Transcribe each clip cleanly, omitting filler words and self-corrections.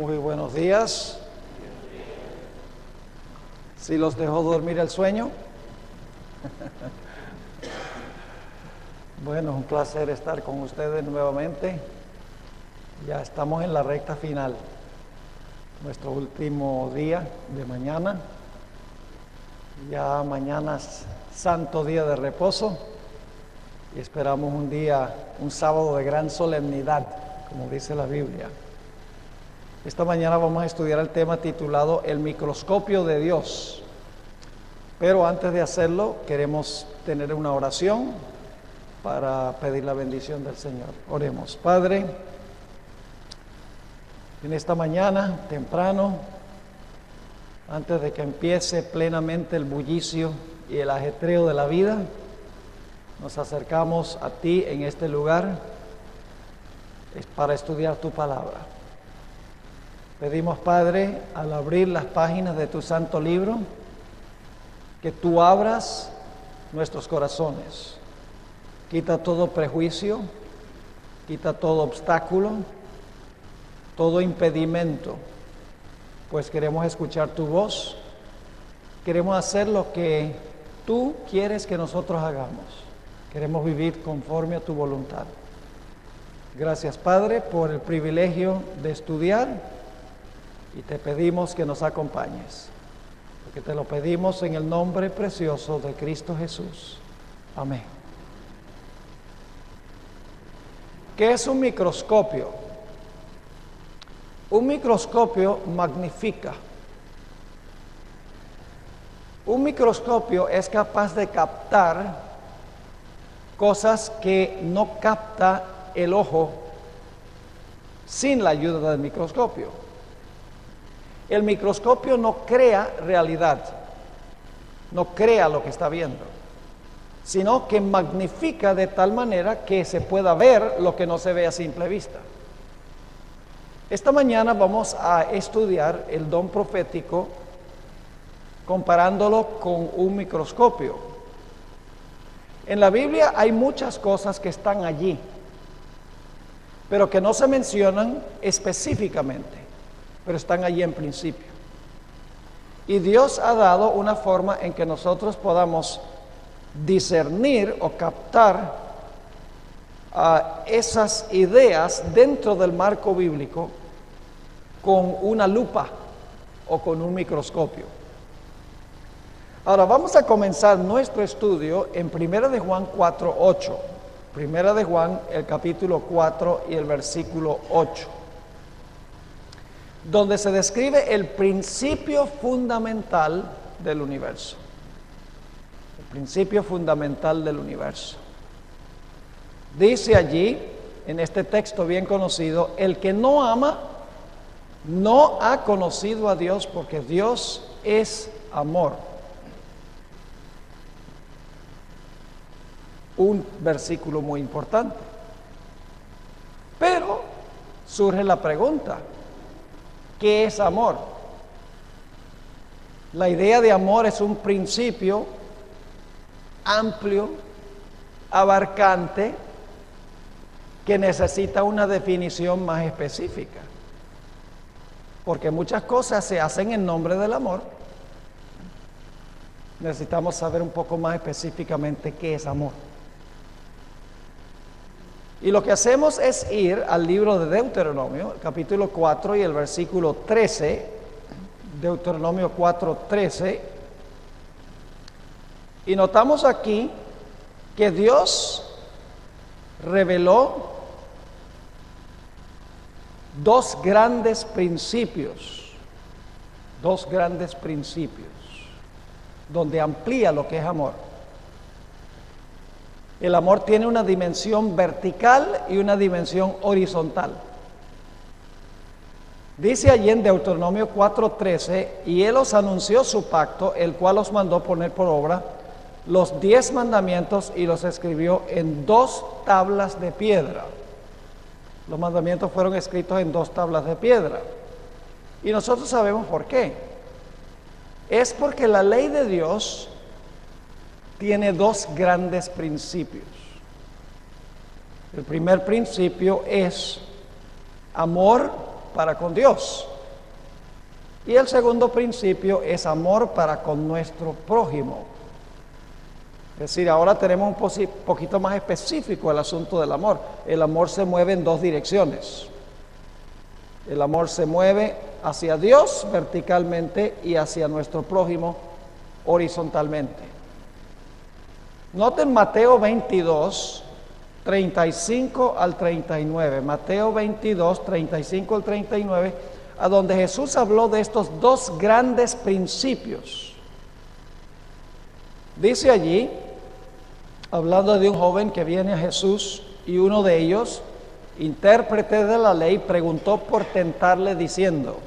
Muy buenos días. ¿Sí los dejó dormir el sueño? Bueno, un placer estar con ustedes nuevamente. Ya estamos en la recta final, nuestro último día de mañana. Ya mañana es santo día de reposo y esperamos un sábado de gran solemnidad, como dice la Biblia. Esta mañana vamos a estudiar el tema titulado El microscopio de Dios. Pero antes de hacerlo, queremos tener una oración para pedir la bendición del Señor. Oremos. Padre, en esta mañana, temprano, antes de que empiece plenamente el bullicio y el ajetreo de la vida, nos acercamos a ti en este lugar para estudiar tu palabra. Pedimos, Padre, al abrir las páginas de tu santo libro, que tú abras nuestros corazones. Quita todo prejuicio, quita todo obstáculo, todo impedimento, pues queremos escuchar tu voz, queremos hacer lo que tú quieres que nosotros hagamos, queremos vivir conforme a tu voluntad. Gracias, Padre, por el privilegio de estudiar y te pedimos que nos acompañes, porque te lo pedimos en el nombre precioso de Cristo Jesús. Amén. ¿Qué es un microscopio? Un microscopio magnifica. Un microscopio es capaz de captar cosas que no capta el ojo sin la ayuda del microscopio. El microscopio no crea realidad, no crea lo que está viendo, sino que magnifica de tal manera que se pueda ver lo que no se ve a simple vista. Esta mañana vamos a estudiar el don profético comparándolo con un microscopio. En la Biblia hay muchas cosas que están allí, pero que no se mencionan específicamente, pero están allí en principio. Y Dios ha dado una forma en que nosotros podamos discernir o captar esas ideas dentro del marco bíblico con una lupa o con un microscopio. Ahora vamos a comenzar nuestro estudio en 1 de Juan 4:8. 1 de Juan, el capítulo 4 y el versículo 8. Donde se describe el principio fundamental del universo. El principio fundamental del universo. Dice allí, en este texto bien conocido, el que no ama, no ha conocido a Dios, porque Dios es amor. Un versículo muy importante. Pero surge la pregunta, ¿qué es amor? La idea de amor es un principio amplio, abarcante, que necesita una definición más específica. Porque muchas cosas se hacen en nombre del amor. Necesitamos saber un poco más específicamente qué es amor. Y lo que hacemos es ir al libro de Deuteronomio, capítulo 4 y el versículo 13, Deuteronomio 4:13, y notamos aquí que Dios reveló dos grandes principios, donde amplía lo que es amor. El amor tiene una dimensión vertical y una dimensión horizontal. Dice allí en Deuteronomio 4:13, y Él os anunció su pacto, el cual os mandó poner por obra los 10 mandamientos y los escribió en 2 tablas de piedra. Los mandamientos fueron escritos en 2 tablas de piedra. Y nosotros sabemos por qué. Es porque la ley de Dios tiene 2 grandes principios. El primer principio es amor para con Dios. Y el segundo principio es amor para con nuestro prójimo. Es decir, ahora tenemos un poquito más específico el asunto del amor. El amor se mueve en dos direcciones. El amor se mueve hacia Dios verticalmente y hacia nuestro prójimo horizontalmente. Noten Mateo 22, 35 al 39. Mateo 22, 35 al 39, a donde Jesús habló de estos dos grandes principios. Dice allí, hablando de un joven que viene a Jesús, y uno de ellos, intérprete de la ley, preguntó por tentarle diciendo: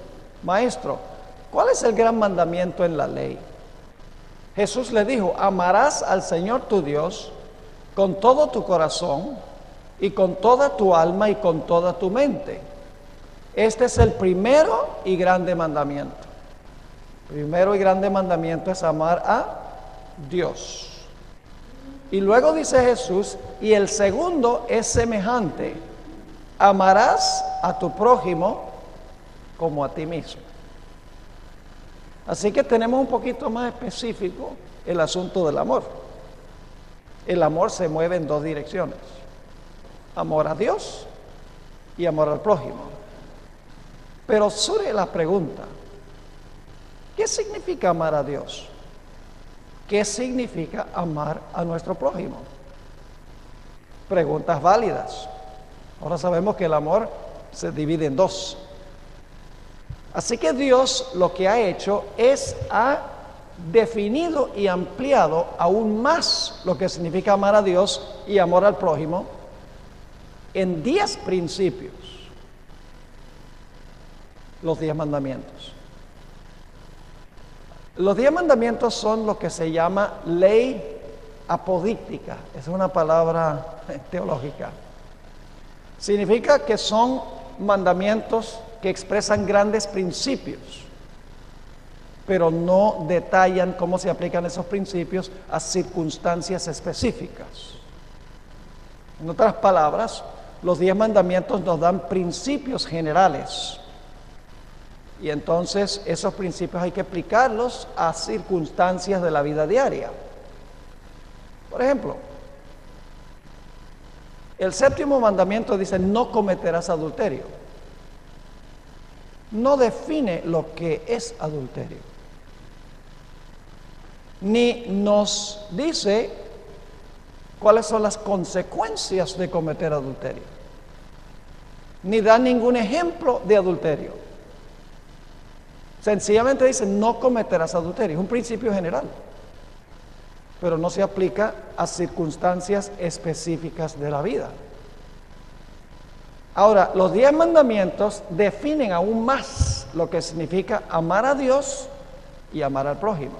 Maestro, ¿cuál es el gran mandamiento en la ley? Jesús le dijo: amarás al Señor tu Dios con todo tu corazón y con toda tu alma y con toda tu mente. Este es el primero y grande mandamiento. Primero y grande mandamiento es amar a Dios. Y luego dice Jesús, y el segundo es semejante: amarás a tu prójimo como a ti mismo. Así que tenemos un poquito más específico el asunto del amor. El amor se mueve en dos direcciones: amor a Dios y amor al prójimo. Pero surge la pregunta: ¿qué significa amar a Dios? ¿Qué significa amar a nuestro prójimo? Preguntas válidas. Ahora sabemos que el amor se divide en dos. Así que Dios lo que ha hecho es ha definido y ampliado aún más lo que significa amar a Dios y amor al prójimo en 10 principios. Los 10 mandamientos. Los 10 mandamientos son lo que se llama ley apodíctica. Es una palabra teológica. Significa que son mandamientos que expresan grandes principios, pero no detallan cómo se aplican esos principios a circunstancias específicas. En otras palabras, los 10 mandamientos nos dan principios generales. Y entonces esos principios hay que aplicarlos a circunstancias de la vida diaria. Por ejemplo, el séptimo mandamiento dice: no cometerás adulterio. No define lo que es adulterio, ni nos dice cuáles son las consecuencias de cometer adulterio, ni da ningún ejemplo de adulterio. Sencillamente dice: no cometerás adulterio. Es un principio general, pero no se aplica a circunstancias específicas de la vida. Ahora, los 10 mandamientos definen aún más lo que significa amar a Dios y amar al prójimo.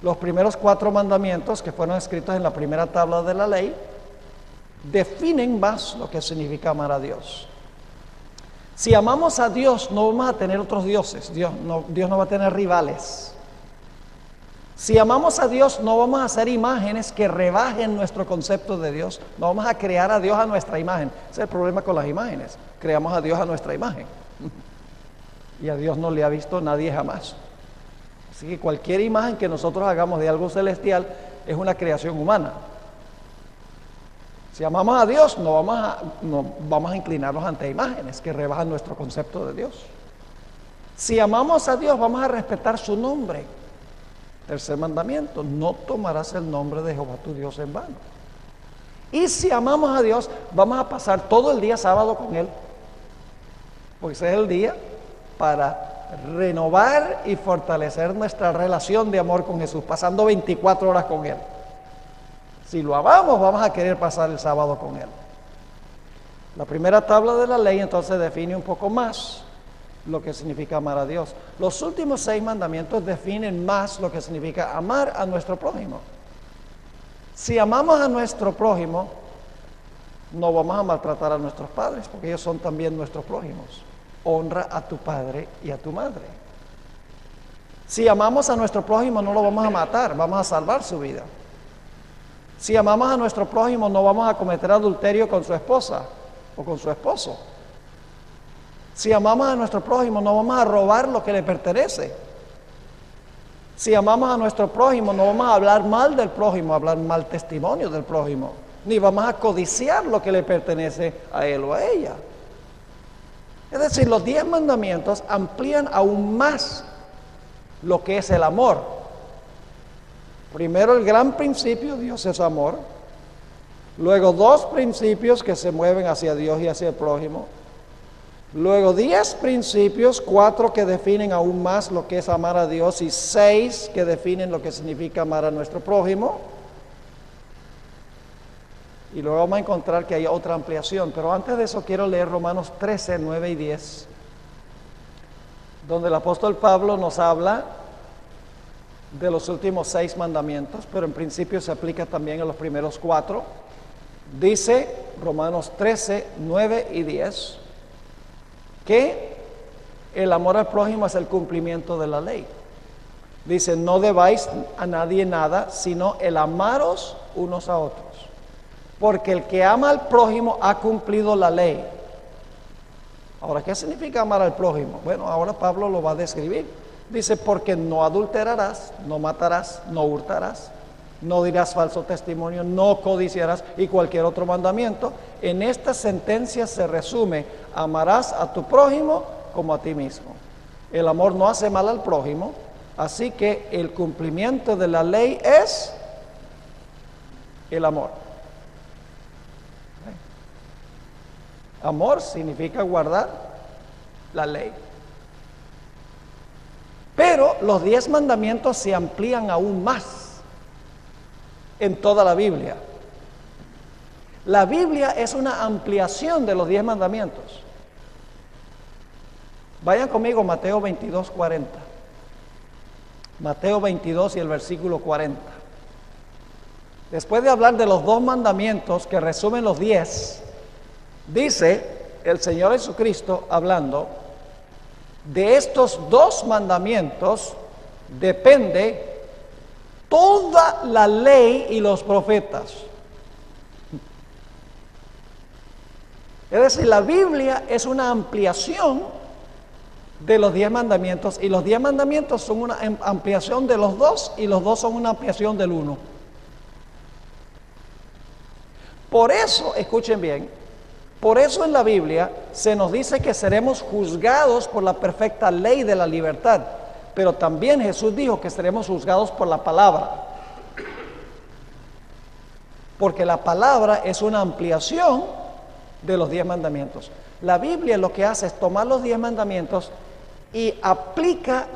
Los primeros 4 mandamientos, que fueron escritos en la primera tabla de la ley, definen más lo que significa amar a Dios. Si amamos a Dios, no vamos a tener otros dioses. Dios no va a tener rivales. Si amamos a Dios, no vamos a hacer imágenes que rebajen nuestro concepto de Dios. No vamos a crear a Dios a nuestra imagen. Ese es el problema con las imágenes. Creamos a Dios a nuestra imagen. Y a Dios no le ha visto nadie jamás. Así que cualquier imagen que nosotros hagamos de algo celestial es una creación humana. Si amamos a Dios, no vamos a inclinarnos ante imágenes que rebajan nuestro concepto de Dios. Si amamos a Dios, vamos a respetar su nombre. Tercer mandamiento: no tomarás el nombre de Jehová tu Dios en vano. Y si amamos a Dios, vamos a pasar todo el día sábado con Él, porque ese es el día para renovar y fortalecer nuestra relación de amor con Jesús, pasando 24 horas con Él. Si lo amamos, vamos a querer pasar el sábado con Él. La primera tabla de la ley entonces define un poco más lo que significa amar a Dios. Los últimos 6 mandamientos definen más lo que significa amar a nuestro prójimo. Si amamos a nuestro prójimo, no vamos a maltratar a nuestros padres, porque ellos son también nuestros prójimos. Honra a tu padre y a tu madre. Si amamos a nuestro prójimo, no lo vamos a matar, vamos a salvar su vida. Si amamos a nuestro prójimo, no vamos a cometer adulterio con su esposa o con su esposo. Si amamos a nuestro prójimo, no vamos a robar lo que le pertenece. Si amamos a nuestro prójimo, no vamos a hablar mal del prójimo, hablar mal testimonio del prójimo, ni vamos a codiciar lo que le pertenece a él o a ella. Es decir, los 10 mandamientos amplían aún más lo que es el amor. Primero, el gran principio, Dios es amor. Luego, 2 principios que se mueven hacia Dios y hacia el prójimo. Luego 10 principios, 4 que definen aún más lo que es amar a Dios y 6 que definen lo que significa amar a nuestro prójimo. Y luego vamos a encontrar que hay otra ampliación, pero antes de eso quiero leer Romanos 13, 9 y 10, donde el apóstol Pablo nos habla de los últimos 6 mandamientos, pero en principio se aplica también a los primeros 4. Dice Romanos 13, 9 y 10, que el amor al prójimo es el cumplimiento de la ley. Dice, no debáis a nadie nada, sino el amaros unos a otros. Porque el que ama al prójimo ha cumplido la ley. Ahora, ¿qué significa amar al prójimo? Bueno, ahora Pablo lo va a describir. Dice, porque no adulterarás, no matarás, no hurtarás, no dirás falso testimonio, no codiciarás y cualquier otro mandamiento. En esta sentencia se resume, amarás a tu prójimo como a ti mismo. El amor no hace mal al prójimo, así que el cumplimiento de la ley es el amor. Amor significa guardar la ley. Pero los 10 mandamientos se amplían aún más en toda la Biblia. La Biblia es una ampliación de los 10 mandamientos. Vayan conmigo, Mateo 22, 40. Mateo 22 y el versículo 40. Después de hablar de los 2 mandamientos que resumen los 10, dice el Señor Jesucristo hablando, de estos 2 mandamientos depende toda la ley y los profetas. Es decir, la Biblia es una ampliación de los 10 mandamientos y los 10 mandamientos son una ampliación de los 2 y los 2 son una ampliación del 1. Por eso, escuchen bien, por eso en la Biblia se nos dice que seremos juzgados por la perfecta ley de la libertad. Pero también Jesús dijo que seremos juzgados por la palabra. Porque la palabra es una ampliación de los 10 mandamientos. La Biblia lo que hace es tomar los 10 mandamientos y aplica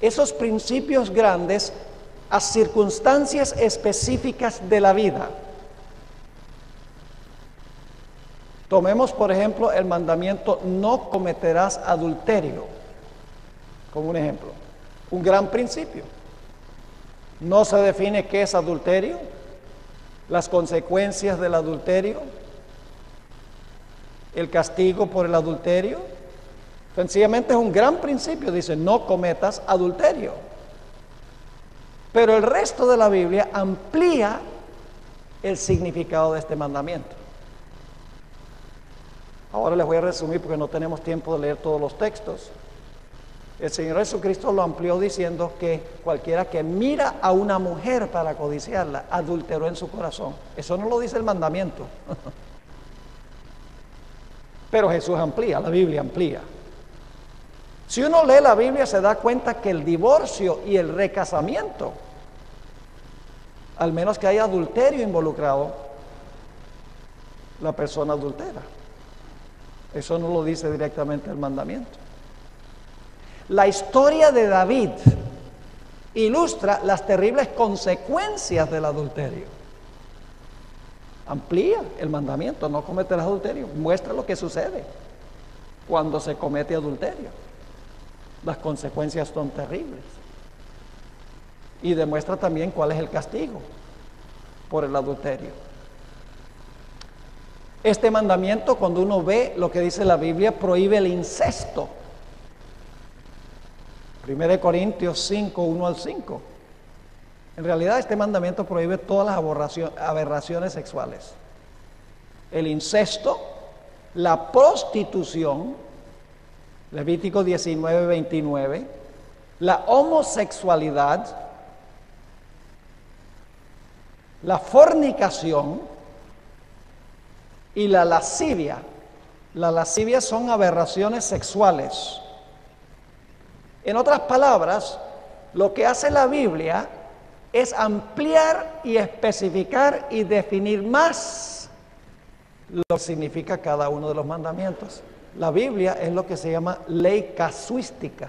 esos principios grandes a circunstancias específicas de la vida. Tomemos, por ejemplo, el mandamiento no cometerás adulterio. Como un ejemplo, un gran principio. No se define qué es adulterio, las consecuencias del adulterio, el castigo por el adulterio. Sencillamente es un gran principio, dice, no cometas adulterio. Pero el resto de la Biblia amplía el significado de este mandamiento. Ahora les voy a resumir porque no tenemos tiempo de leer todos los textos. El Señor Jesucristo lo amplió diciendo que cualquiera que mira a una mujer para codiciarla, adulteró en su corazón. Eso no lo dice el mandamiento. Pero Jesús amplía, la Biblia amplía. Si uno lee la Biblia se da cuenta que el divorcio y el recasamiento, al menos que haya adulterio involucrado, la persona adultera. Eso no lo dice directamente el mandamiento. La historia de David ilustra las terribles consecuencias del adulterio. Amplía el mandamiento, no cometerás adulterio. Muestra lo que sucede cuando se comete adulterio. Las consecuencias son terribles. Y demuestra también cuál es el castigo por el adulterio. Este mandamiento, cuando uno ve lo que dice la Biblia, prohíbe el incesto. 1 Corintios 5, 1 al 5. En realidad este mandamiento prohíbe todas las aberraciones sexuales. El incesto, la prostitución Levítico 19, 29, la homosexualidad, la fornicación y la lascivia. La lascivia son aberraciones sexuales. En otras palabras, lo que hace la Biblia es ampliar y especificar y definir más lo que significa cada uno de los mandamientos. La Biblia es lo que se llama ley casuística,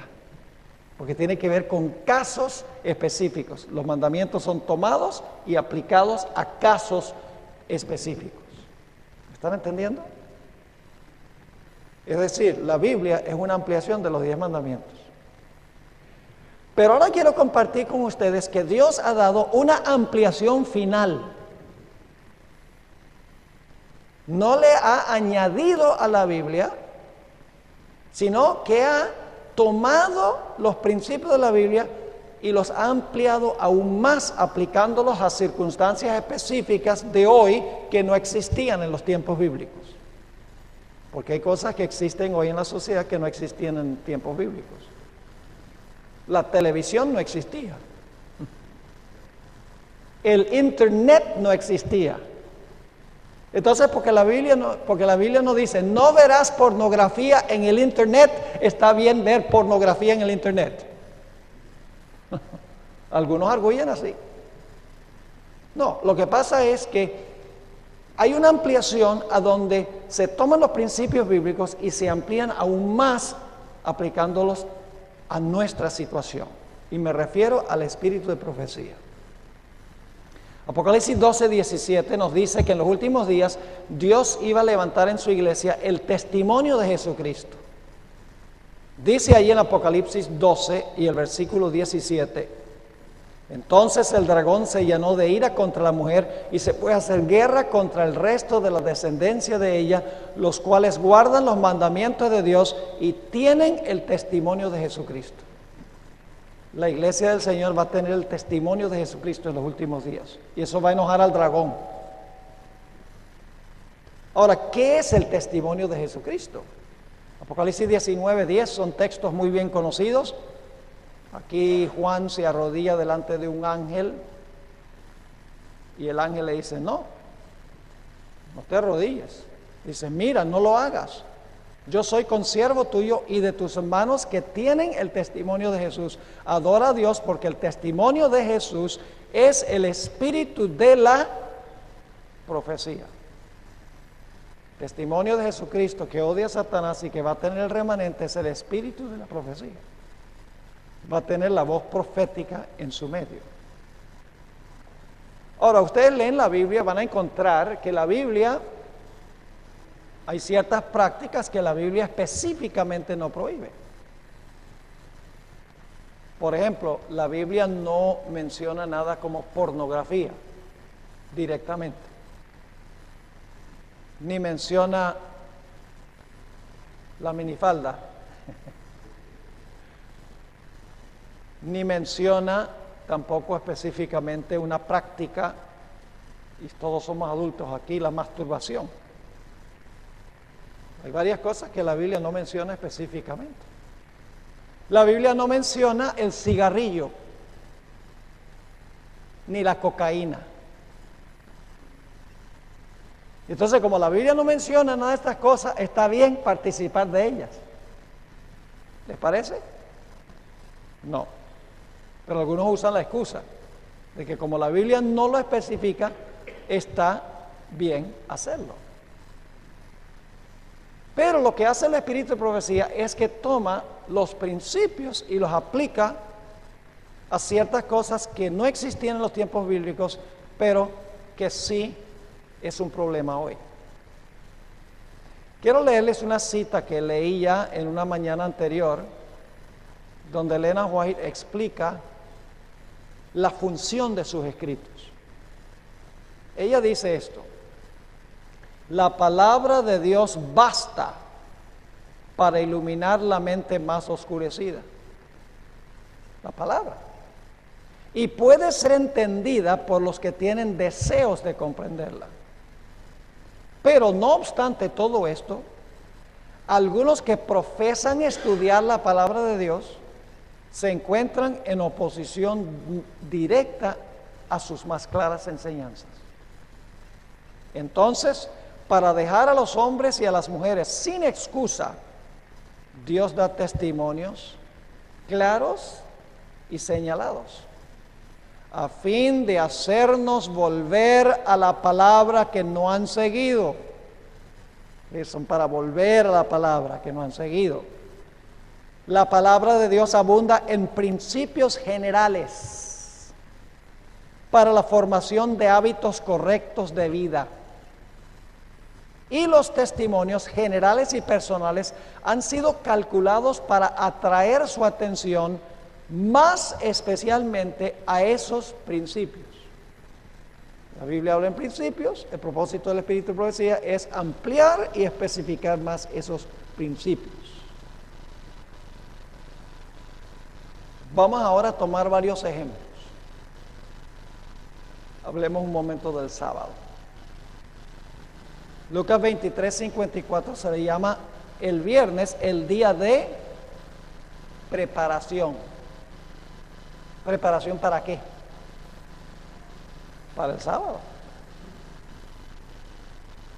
porque tiene que ver con casos específicos. Los mandamientos son tomados y aplicados a casos específicos. ¿Están entendiendo? Es decir, la Biblia es una ampliación de los 10 mandamientos. Pero ahora quiero compartir con ustedes que Dios ha dado una ampliación final. No le ha añadido a la Biblia, sino que ha tomado los principios de la Biblia y los ha ampliado aún más, aplicándolos a circunstancias específicas de hoy que no existían en los tiempos bíblicos. Porque hay cosas que existen hoy en la sociedad que no existían en tiempos bíblicos. La televisión no existía. El internet no existía. Entonces, porque la Biblia no dice, no verás pornografía en el internet, está bien ver pornografía en el internet. Algunos arguyen así. No, lo que pasa es que hay una ampliación a donde se toman los principios bíblicos y se amplían aún más aplicándolos a nuestra situación. Y me refiero al espíritu de profecía. Apocalipsis 12, 17 nos dice que en los últimos días Dios iba a levantar en su iglesia el testimonio de Jesucristo. Dice allí en Apocalipsis 12 y el versículo 17: entonces el dragón se llenó de ira contra la mujer y se fue a hacer guerra contra el resto de la descendencia de ella, los cuales guardan los mandamientos de Dios y tienen el testimonio de Jesucristo. La iglesia del Señor va a tener el testimonio de Jesucristo en los últimos días, y eso va a enojar al dragón. Ahora, ¿qué es el testimonio de Jesucristo? Apocalipsis 19, 10 son textos muy bien conocidos. Aquí Juan se arrodilla delante de un ángel y el ángel le dice, no te arrodilles. Dice, mira, no lo hagas. Yo soy consiervo tuyo y de tus hermanos que tienen el testimonio de Jesús. Adora a Dios porque el testimonio de Jesús es el espíritu de la profecía. Testimonio de Jesucristo que odia a Satanás y que va a tener el remanente es el espíritu de la profecía. Va a tener la voz profética en su medio. Ahora, ustedes leen la Biblia, van a encontrar que la Biblia, hay ciertas prácticas que la Biblia específicamente no prohíbe. Por ejemplo, la Biblia no menciona nada como pornografía directamente, ni menciona la minifalda, ni menciona tampoco específicamente una práctica, y todos somos adultos aquí, la masturbación. Hay varias cosas que la Biblia no menciona específicamente. La Biblia no menciona el cigarrillo, ni la cocaína. Entonces, como la Biblia no menciona nada de estas cosas, está bien participar de ellas. ¿Les parece? No. Pero algunos usan la excusa de que como la Biblia no lo especifica, está bien hacerlo. Pero lo que hace el espíritu de profecía es que toma los principios y los aplica a ciertas cosas que no existían en los tiempos bíblicos, pero que sí es un problema hoy. Quiero leerles una cita que leí ya en una mañana anterior, donde Elena White explica la función de sus escritos. Ella dice esto: la palabra de Dios basta para iluminar la mente más oscurecida. La palabra. Y puede ser entendida por los que tienen deseos de comprenderla. Pero no obstante todo esto, Algunos que profesan estudiar la palabra de Dios se encuentran en oposición directa a sus más claras enseñanzas. Entonces, para dejar a los hombres y a las mujeres sin excusa, Dios da testimonios claros y señalados, a fin de hacernos volver a la palabra que no han seguido. Son para volver a la palabra que no han seguido. La palabra de Dios abunda en principios generales para la formación de hábitos correctos de vida. Y los testimonios generales y personales han sido calculados para atraer su atención más especialmente a esos principios. La Biblia habla en principios, el propósito del Espíritu de Profecía es ampliar y especificar más esos principios. Vamos ahora a tomar varios ejemplos. Hablemos un momento del sábado. Lucas 23:54 se le llama el viernes el día de preparación. ¿Preparación para qué? Para el sábado.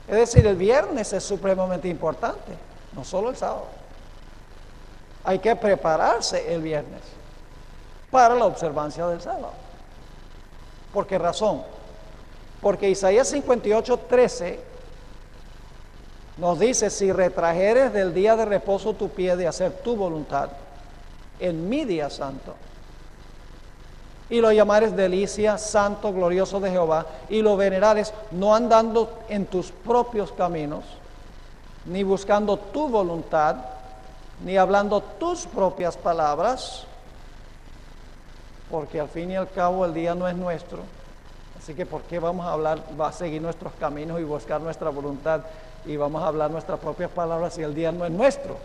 Es decir, el viernes es supremamente importante, no solo el sábado. Hay que prepararse el viernes para la observancia del sábado. ¿Por qué razón? Porque Isaías 58:13 nos dice: si retrajeres del día de reposo tu pie de hacer tu voluntad en mi día santo, y lo llamares delicia, santo, glorioso de Jehová, y lo venerares, no andando en tus propios caminos, ni buscando tu voluntad, ni hablando tus propias palabras, porque al fin y al cabo el día no es nuestro, así que ¿por qué vamos a hablar, va a seguir nuestros caminos y buscar nuestra voluntad, y vamos a hablar nuestras propias palabras si el día no es nuestro?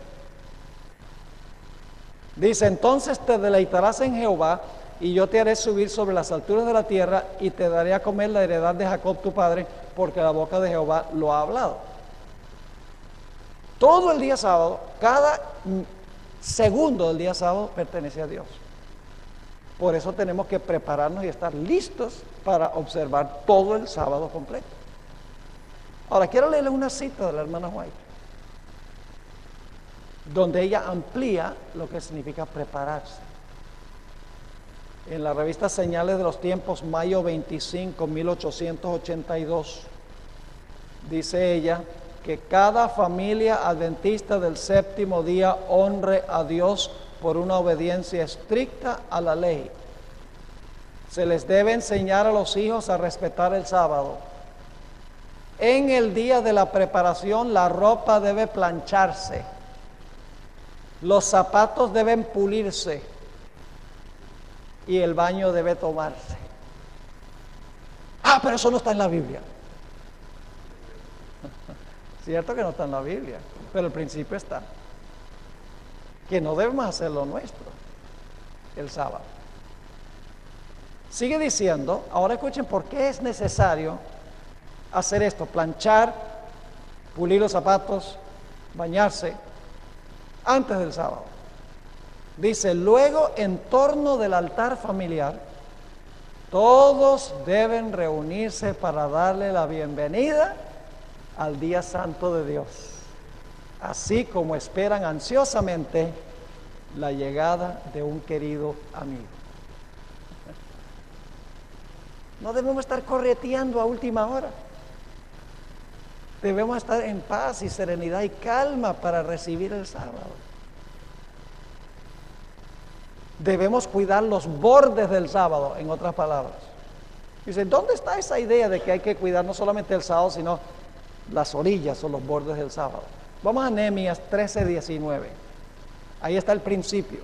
Dice: entonces te deleitarás en Jehová, y yo te haré subir sobre las alturas de la tierra, y te daré a comer la heredad de Jacob tu padre, porque la boca de Jehová lo ha hablado. Todo el día sábado, cada segundo del día sábado pertenece a Dios. Por eso tenemos que prepararnos y estar listos para observar todo el sábado completo. Ahora quiero leerle una cita de la hermana White, donde ella amplía lo que significa prepararse. En la revista Señales de los Tiempos, mayo 25, 1882, dice ella que cada familia adventista del séptimo día honre a Dios por una obediencia estricta a la ley. Se les debe enseñar a los hijos a respetar el sábado. En el día de la preparación, la ropa debe plancharse, los zapatos deben pulirse y el baño debe tomarse. Ah, pero eso no está en la Biblia. Cierto que no está en la Biblia, pero el principio está. Que no debemos hacer lo nuestro el sábado. Sigue diciendo, ahora escuchen por qué es necesario hacer esto: planchar, pulir los zapatos, bañarse antes del sábado. Dice: luego, en torno del altar familiar, todos deben reunirse para darle la bienvenida al día santo de Dios, así como esperan ansiosamente la llegada de un querido amigo. No debemos estar correteando a última hora. Debemos estar en paz y serenidad y calma para recibir el sábado. Debemos cuidar los bordes del sábado, en otras palabras. Dice, ¿dónde está esa idea de que hay que cuidar no solamente el sábado, sino las orillas o los bordes del sábado? Vamos a Nehemías 13:19. Ahí está el principio.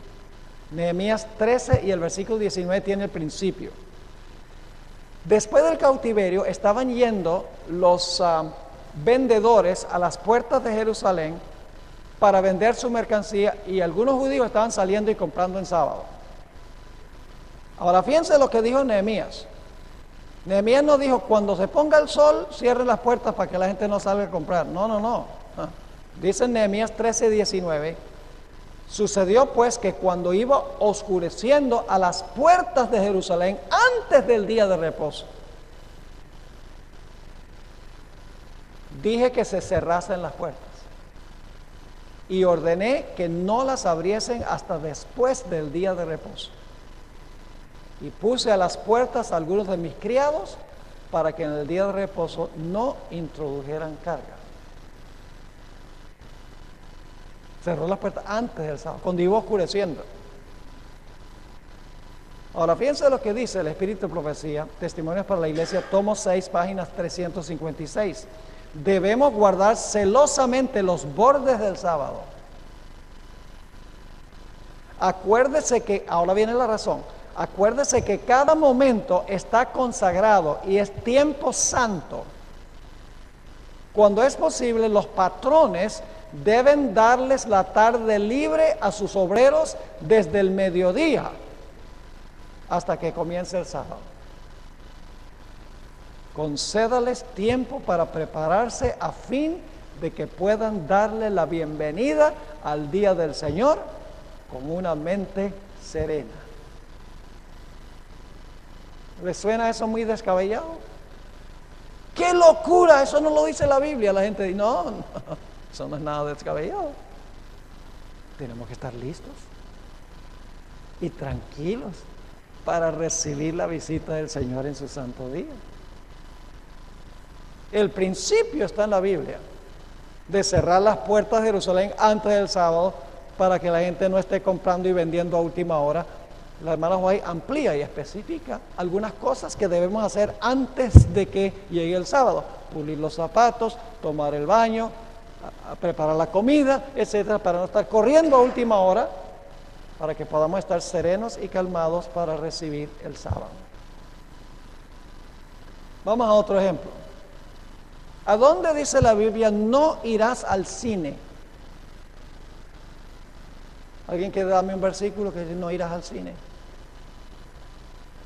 Nehemías 13 y el versículo 19 tiene el principio. Después del cautiverio estaban yendo los vendedores a las puertas de Jerusalén para vender su mercancía, y algunos judíos estaban saliendo y comprando en sábado. Ahora fíjense lo que dijo Nehemías. Nehemías no dijo: cuando se ponga el sol, cierren las puertas para que la gente no salga a comprar. No. Dice en Nehemías 13:19, sucedió pues que cuando iba oscureciendo a las puertas de Jerusalén antes del día de reposo, dije que se cerrasen las puertas y ordené que no las abriesen hasta después del día de reposo. Y puse a las puertas a algunos de mis criados para que en el día de reposo no introdujeran carga. Cerró las puertas antes del sábado, cuando iba oscureciendo. Ahora, fíjense lo que dice el Espíritu de Profecía, Testimonios para la Iglesia, tomo 6, páginas 356. Debemos guardar celosamente los bordes del sábado. Acuérdese que, ahora viene la razón, acuérdese que cada momento está consagrado y es tiempo santo. Cuando es posible, los patrones deben darles la tarde libre a sus obreros desde el mediodía hasta que comience el sábado. Concédales tiempo para prepararse a fin de que puedan darle la bienvenida al día del Señor con una mente serena. ¿Les suena eso muy descabellado? ¡Qué locura! Eso no lo dice la Biblia. La gente dice, no, eso no es nada descabellado. Tenemos que estar listos y tranquilos para recibir la visita del Señor en su santo día. El principio está en la Biblia, de cerrar las puertas de Jerusalén antes del sábado para que la gente no esté comprando y vendiendo a última hora. La hermana White amplía y especifica algunas cosas que debemos hacer antes de que llegue el sábado: pulir los zapatos, tomar el baño, a preparar la comida, etcétera, para no estar corriendo a última hora, para que podamos estar serenos y calmados para recibir el sábado. Vamos a otro ejemplo. ¿A dónde dice la Biblia no irás al cine? ¿Alguien quiere darme un versículo que dice no irás al cine?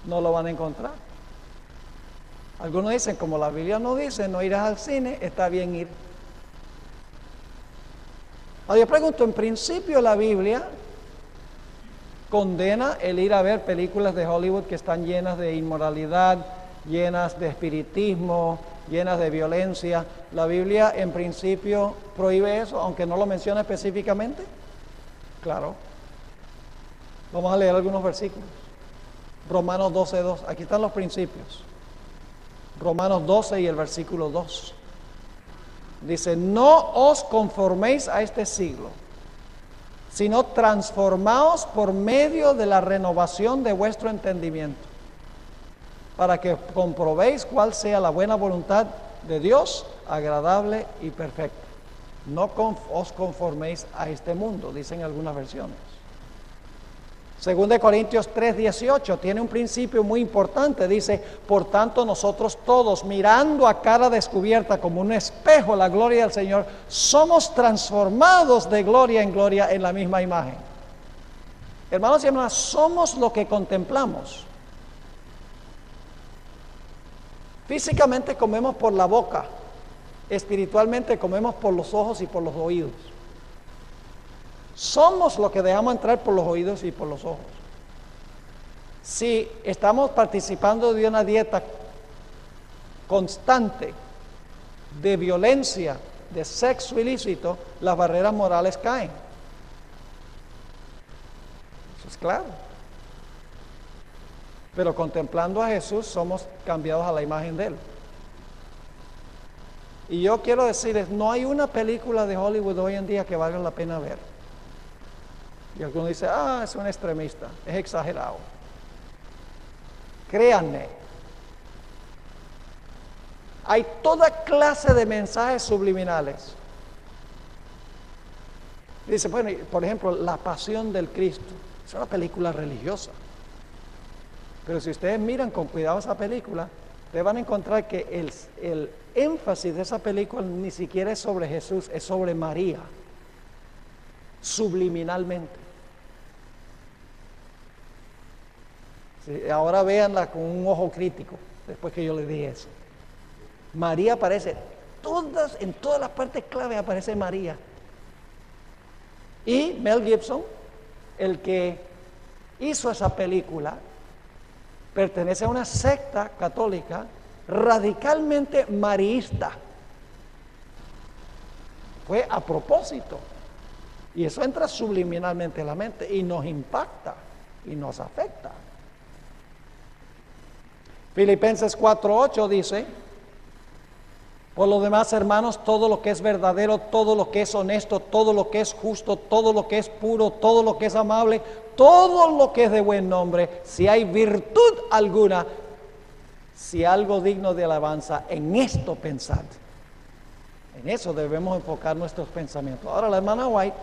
No lo van a encontrar. Algunos dicen, como la Biblia no dice no irás al cine, está bien ir. Ahora yo pregunto, en principio la Biblia condena el ir a ver películas de Hollywood que están llenas de inmoralidad, llenas de espiritismo, llenas de violencia. La Biblia en principio prohíbe eso, aunque no lo menciona específicamente. Claro. Vamos a leer algunos versículos. Romanos 12:2. Aquí están los principios. Romanos 12 y el versículo 2. Dice, no os conforméis a este siglo, sino transformaos por medio de la renovación de vuestro entendimiento, para que comprobéis cuál sea la buena voluntad de Dios, agradable y perfecta. No os conforméis a este mundo, dicen algunas versiones. 2 Corintios 3:18 tiene un principio muy importante. Dice, por tanto nosotros todos, mirando a cara descubierta como un espejo la gloria del Señor, somos transformados de gloria en gloria en la misma imagen. Hermanos y hermanas, somos lo que contemplamos. Físicamente comemos por la boca, espiritualmente comemos por los ojos y por los oídos. Somos lo que dejamos entrar por los oídos y por los ojos. Si estamos participando de una dieta constante de violencia, de sexo ilícito, las barreras morales caen. Eso es claro. Pero contemplando a Jesús somos cambiados a la imagen de Él. Y yo quiero decirles, no hay una película de Hollywood hoy en día que valga la pena ver. Y algunos dicen, es un extremista, es exagerado. Créanme, hay toda clase de mensajes subliminales. Dice, bueno, por ejemplo, La Pasión del Cristo, es una película religiosa. Pero si ustedes miran con cuidado esa película, ustedes van a encontrar que el énfasis de esa película ni siquiera es sobre Jesús, es sobre María, subliminalmente. Sí, ahora véanla con un ojo crítico, después que yo les dije eso. María aparece, en todas las partes clave aparece María. Y Mel Gibson, el que hizo esa película, pertenece a una secta católica radicalmente mariista. Fue a propósito. Y eso entra subliminalmente en la mente y nos impacta y nos afecta. Filipenses 4:8 dice: por lo demás, hermanos, todo lo que es verdadero, todo lo que es honesto, todo lo que es justo, todo lo que es puro, todo lo que es amable, todo lo que es de buen nombre, si hay virtud alguna, si algo digno de alabanza, en esto pensad. En eso debemos enfocar nuestros pensamientos. Ahora, la hermana White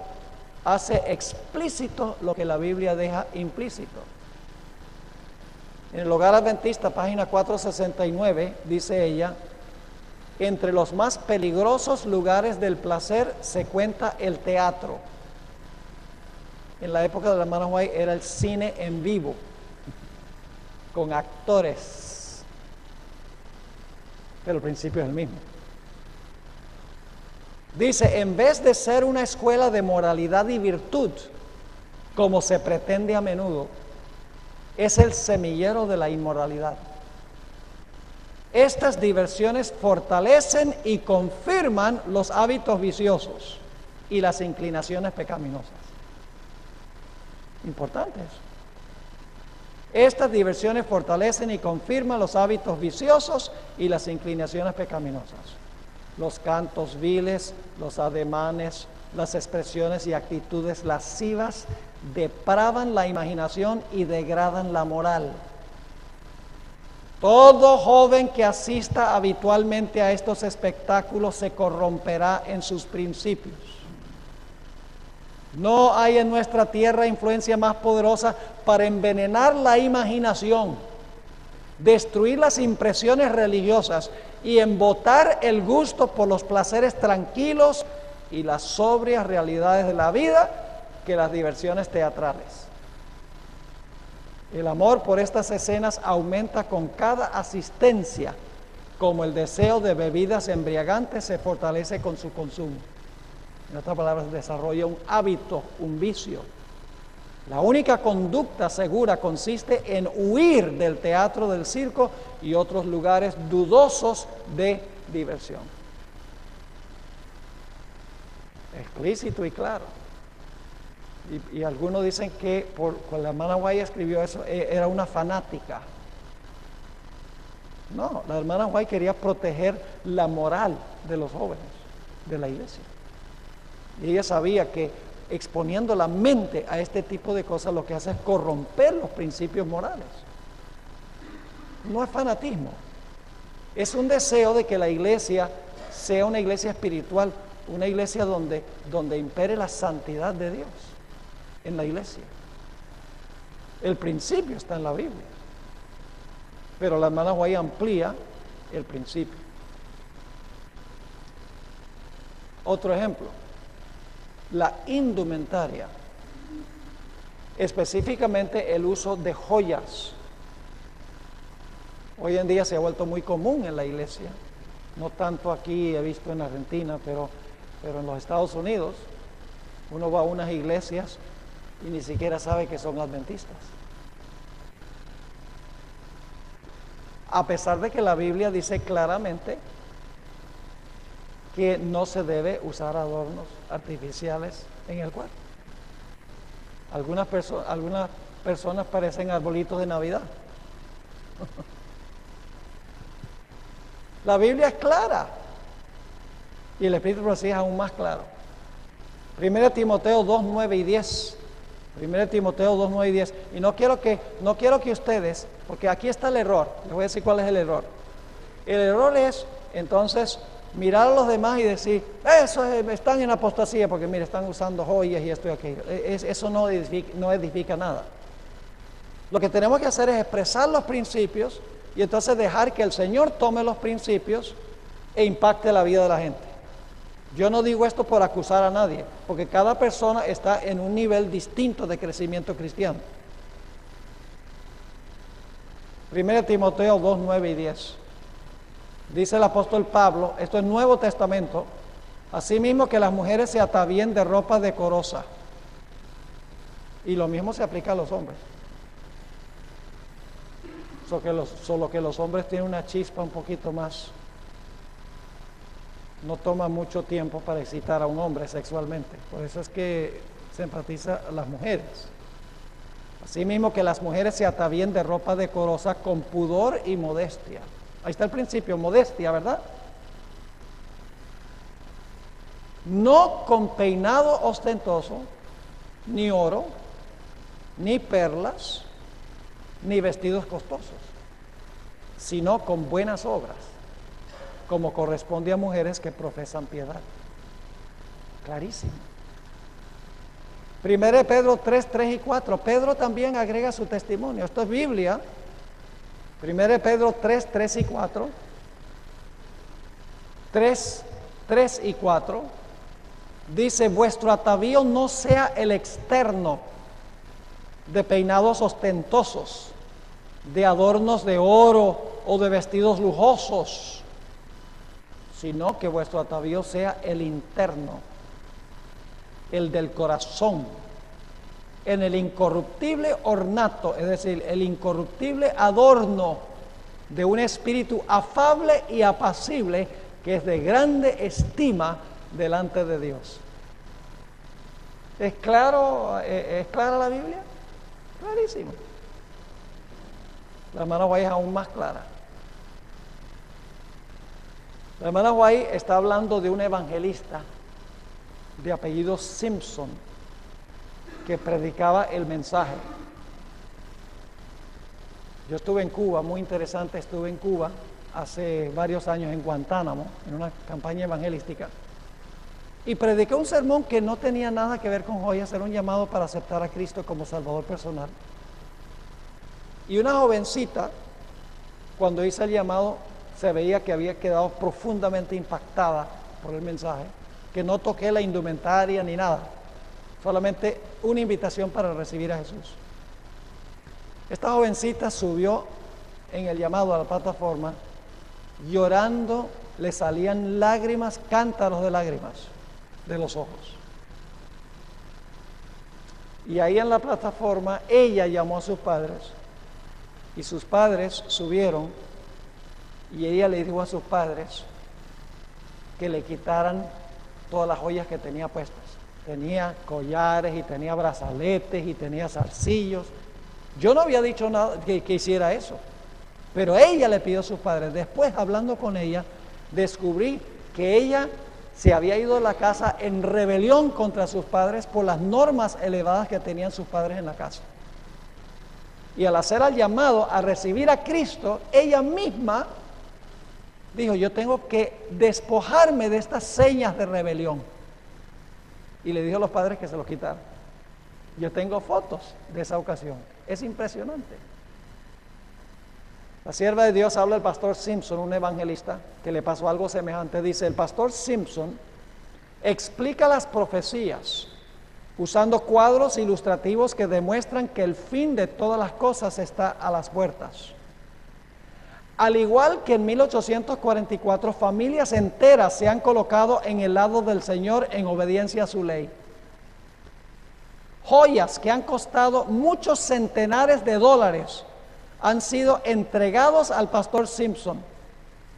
hace explícito lo que la Biblia deja implícito. En el Hogar Adventista, página 469, dice ella: entre los más peligrosos lugares del placer se cuenta el teatro. En la época de la hermana White era el cine en vivo, con actores, pero el principio es el mismo. Dice: en vez de ser una escuela de moralidad y virtud, como se pretende a menudo, es el semillero de la inmoralidad. Estas diversiones fortalecen y confirman los hábitos viciosos y las inclinaciones pecaminosas. Importante eso. Estas diversiones fortalecen y confirman los hábitos viciosos y las inclinaciones pecaminosas. Los cantos viles, los ademanes, las expresiones y actitudes lascivas depravan la imaginación y degradan la moral. Todo joven que asista habitualmente a estos espectáculos se corromperá en sus principios. No hay en nuestra tierra influencia más poderosa para envenenar la imaginación, destruir las impresiones religiosas y embotar el gusto por los placeres tranquilos y las sobrias realidades de la vida que las diversiones teatrales. El amor por estas escenas aumenta con cada asistencia, como el deseo de bebidas embriagantes se fortalece con su consumo. En otras palabras, desarrolla un hábito, un vicio. La única conducta segura consiste en huir del teatro, del circo y otros lugares dudosos de diversión. Explícito y claro. Y algunos dicen que cuando la hermana White escribió eso, era una fanática. No, la hermana White quería proteger la moral de los jóvenes de la iglesia. Y ella sabía que exponiendo la mente a este tipo de cosas lo que hace es corromper los principios morales. No es fanatismo, es un deseo de que la iglesia sea una iglesia espiritual, una iglesia donde impere la santidad de Dios en la iglesia. El principio está en la Biblia, pero la hermana White amplía el principio. Otro ejemplo: la indumentaria, específicamente el uso de joyas. Hoy en día se ha vuelto muy común en la iglesia, no tanto aquí, he visto en Argentina, pero en los Estados Unidos uno va a unas iglesias y ni siquiera sabe que son adventistas, a pesar de que la Biblia dice claramente que no se debe usar adornos artificiales en el cuerpo. Algunas personas parecen arbolitos de Navidad. La Biblia es clara y el Espíritu Profecía es aún más claro. 1 Timoteo 2, 9 y 10. 1 Timoteo 2, 9 y 10. Y no quiero que ustedes, porque aquí está el error, les voy a decir cuál es el error. El error es, entonces, mirar a los demás y decir: están en apostasía porque mire, están usando joyas y esto y aquello. Eso no edifica nada. Lo que tenemos que hacer es expresar los principios y entonces dejar que el Señor tome los principios e impacte la vida de la gente. Yo no digo esto por acusar a nadie, porque cada persona está en un nivel distinto de crecimiento cristiano. 1 Timoteo 2, 9 y 10. Dice el apóstol Pablo, esto es Nuevo Testamento: asimismo que las mujeres se atavíen de ropa decorosa, Y lo mismo se aplica a los hombres. Solo que los hombres tienen una chispa un poquito más. No toma mucho tiempo para excitar a un hombre sexualmente. Por eso es que se enfatiza a las mujeres. Asimismo que las mujeres se atavíen de ropa decorosa con pudor y modestia. Ahí está el principio, modestia, ¿verdad? No con peinado ostentoso, ni oro, ni perlas, ni vestidos costosos, sino con buenas obras, como corresponde a mujeres que profesan piedad. Clarísimo. 1 Pedro 3, 3 y 4. Pedro también agrega su testimonio. Esto es Biblia. 1 Pedro 3, 3 y 4. 3, 3 y 4. Dice, vuestro atavío no sea el externo de peinados ostentosos, de adornos de oro o de vestidos lujosos, sino que vuestro atavío sea el interno, el del corazón, en el incorruptible ornato, es decir, el incorruptible adorno de un espíritu afable y apacible que es de grande estima delante de Dios. ¿Es claro? ¿Es clara la Biblia? Clarísimo. La hermana White es aún más clara. La hermana White está hablando de un evangelista de apellido Simpson que predicaba el mensaje. Yo estuve en Cuba, muy interesante, estuve en Cuba hace varios años en Guantánamo, en una campaña evangelística, y prediqué un sermón que no tenía nada que ver con joyas, era un llamado para aceptar a Cristo como Salvador personal. Y una jovencita, cuando hice el llamado, se veía que había quedado profundamente impactada por el mensaje, que no toqué la indumentaria ni nada, solamente una invitación para recibir a Jesús. Esta jovencita subió en el llamado a la plataforma, llorando, le salían lágrimas, cántaros de lágrimas de los ojos. Y ahí en la plataforma ella llamó a sus padres y sus padres subieron y ella le dijo a sus padres que le quitaran todas las joyas que tenía puestas. Tenía collares y tenía brazaletes y tenía zarcillos. Yo no había dicho nada que hiciera eso, pero ella le pidió a sus padres. Después, hablando con ella, descubrí que ella se había ido de la casa en rebelión contra sus padres por las normas elevadas que tenían sus padres en la casa. Y al hacer el llamado a recibir a Cristo, ella misma dijo, yo tengo que despojarme de estas señas de rebelión. Y le dijo a los padres que se los quitaran. Yo tengo fotos de esa ocasión. Es impresionante. La sierva de Dios habla del pastor Simpson, un evangelista, que le pasó algo semejante. Dice, el pastor Simpson explica las profecías usando cuadros ilustrativos que demuestran que el fin de todas las cosas está a las puertas. Al igual que en 1844, familias enteras se han colocado en el lado del Señor en obediencia a su ley. Joyas que han costado muchos centenares de dólares han sido entregados al pastor Simpson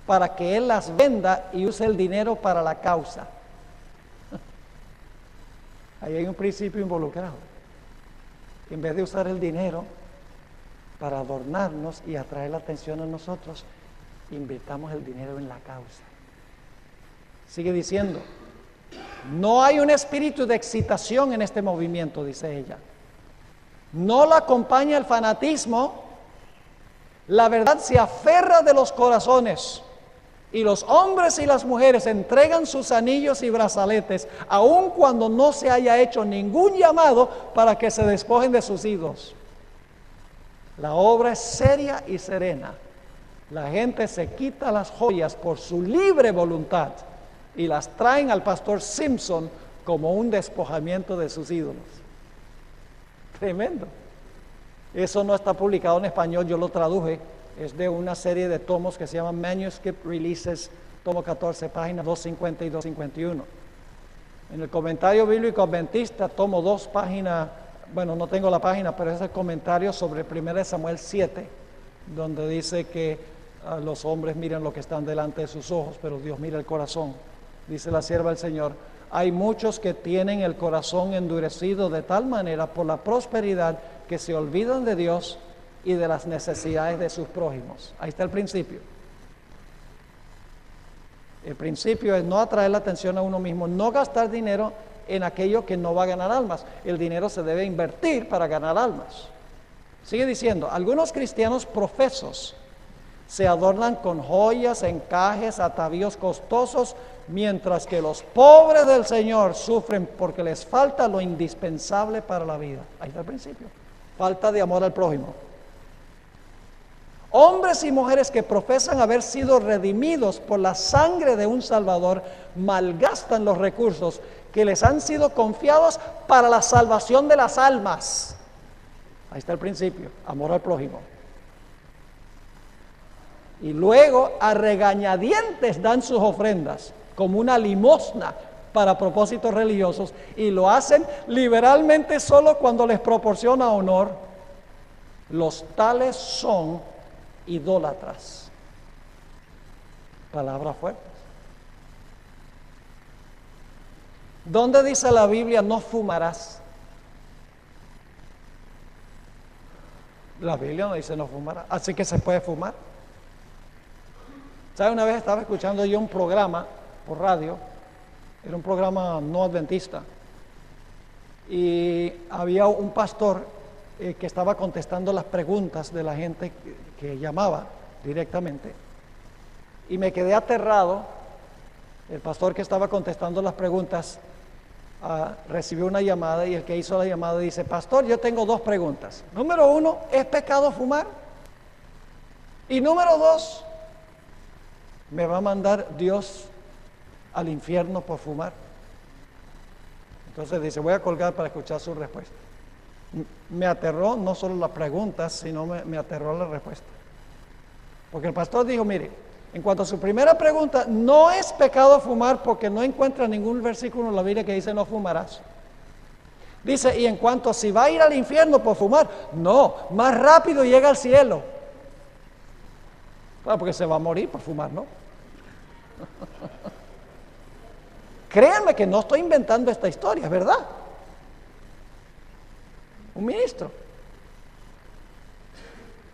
para que él las venda y use el dinero para la causa. Ahí hay un principio involucrado. En vez de usar el dinero para adornarnos y atraer la atención a nosotros, invirtamos el dinero en la causa. Sigue diciendo, no hay un espíritu de excitación en este movimiento, dice ella. No la acompaña el fanatismo. La verdad se aferra de los corazones y los hombres y las mujeres entregan sus anillos y brazaletes aun cuando no se haya hecho ningún llamado para que se despojen de sus ídolos. La obra es seria y serena. La gente se quita las joyas por su libre voluntad y las traen al pastor Simpson como un despojamiento de sus ídolos. Tremendo. Eso no está publicado en español, yo lo traduje. Es de una serie de tomos que se llaman Manuscript Releases, tomo 14, páginas 250 y 251. En el comentario bíblico adventista, tomo 2, página bueno, no tengo la página, pero es el comentario sobre 1 Samuel 7, donde dice que los hombres miran lo que están delante de sus ojos, pero Dios mira el corazón. Dice la sierva del Señor, hay muchos que tienen el corazón endurecido de tal manera por la prosperidad que se olvidan de Dios y de las necesidades de sus prójimos. Ahí está el principio. El principio es no atraer la atención a uno mismo, no gastar dinero en aquello que no va a ganar almas. El dinero se debe invertir para ganar almas. Sigue diciendo, algunos cristianos profesos se adornan con joyas, encajes, atavíos costosos, mientras que los pobres del Señor sufren porque les falta lo indispensable para la vida. Ahí está el principio. Falta de amor al prójimo. Hombres y mujeres que profesan haber sido redimidos por la sangre de un Salvador malgastan los recursos que les han sido confiados para la salvación de las almas. Ahí está el principio, amor al prójimo. Y luego a regañadientes dan sus ofrendas como una limosna para propósitos religiosos, y lo hacen liberalmente solo cuando les proporciona honor. Los tales son idólatras. Palabras fuertes. ¿Dónde dice la Biblia no fumarás? La Biblia no dice no fumarás, así que se puede fumar. ¿Sabe? Una vez estaba escuchando yo un programa por radio, era un programa no adventista, y había un pastor que estaba contestando las preguntas de la gente que llamaba directamente, y me quedé aterrado. El pastor que estaba contestando las preguntas recibió una llamada, y el que hizo la llamada dice: pastor, yo tengo dos preguntas. Número uno, ¿es pecado fumar? Y número dos, ¿me va a mandar Dios al infierno por fumar? Entonces dice: voy a colgar para escuchar su respuesta. Me aterró no solo las preguntas, sino me aterró la respuesta. Porque el pastor dijo: mire, en cuanto a su primera pregunta, no es pecado fumar, porque no encuentra ningún versículo en la Biblia que dice no fumarás. Dice: y en cuanto a si va a ir al infierno por fumar, no, más rápido llega al cielo. Claro, porque se va a morir por fumar, ¿no? Créanme que no estoy inventando esta historia, es verdad. Un ministro.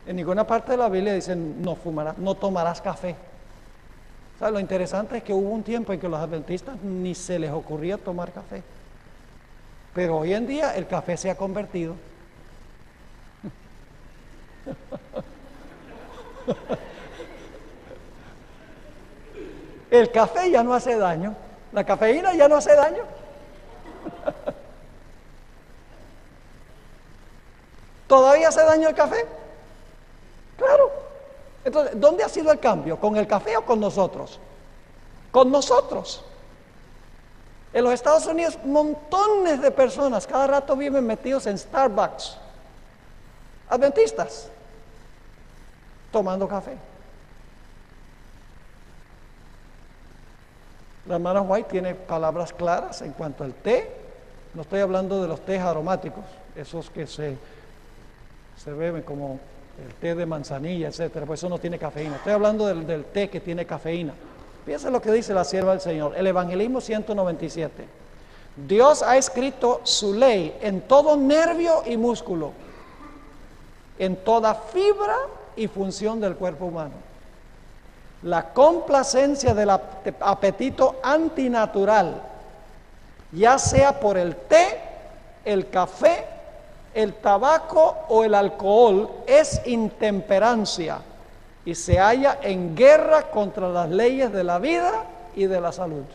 En ninguna parte de la Biblia dicen no fumarás, no tomarás café. ¿Sabes? Lo interesante es que hubo un tiempo en que los adventistas ni se les ocurría tomar café. Pero hoy en día el café se ha convertido. El café ya no hace daño. La cafeína ya no hace daño. ¿Todavía hace daño el café? Claro. Entonces, ¿dónde ha sido el cambio? ¿Con el café o con nosotros? Con nosotros. En los Estados Unidos, montones de personas cada rato viven metidos en Starbucks, adventistas, tomando café. La hermana White tiene palabras claras en cuanto al té. No estoy hablando de los tés aromáticos, esos que se beben como el té de manzanilla, etcétera, pues eso no tiene cafeína. Estoy hablando del té que tiene cafeína. Fíjense lo que dice la sierva del Señor, el Evangelismo 197. Dios ha escrito su ley en todo nervio y músculo, en toda fibra y función del cuerpo humano. La complacencia del apetito antinatural, ya sea por el té, el café, el tabaco o el alcohol, es intemperancia y se halla en guerra contra las leyes de la vida y de la salud.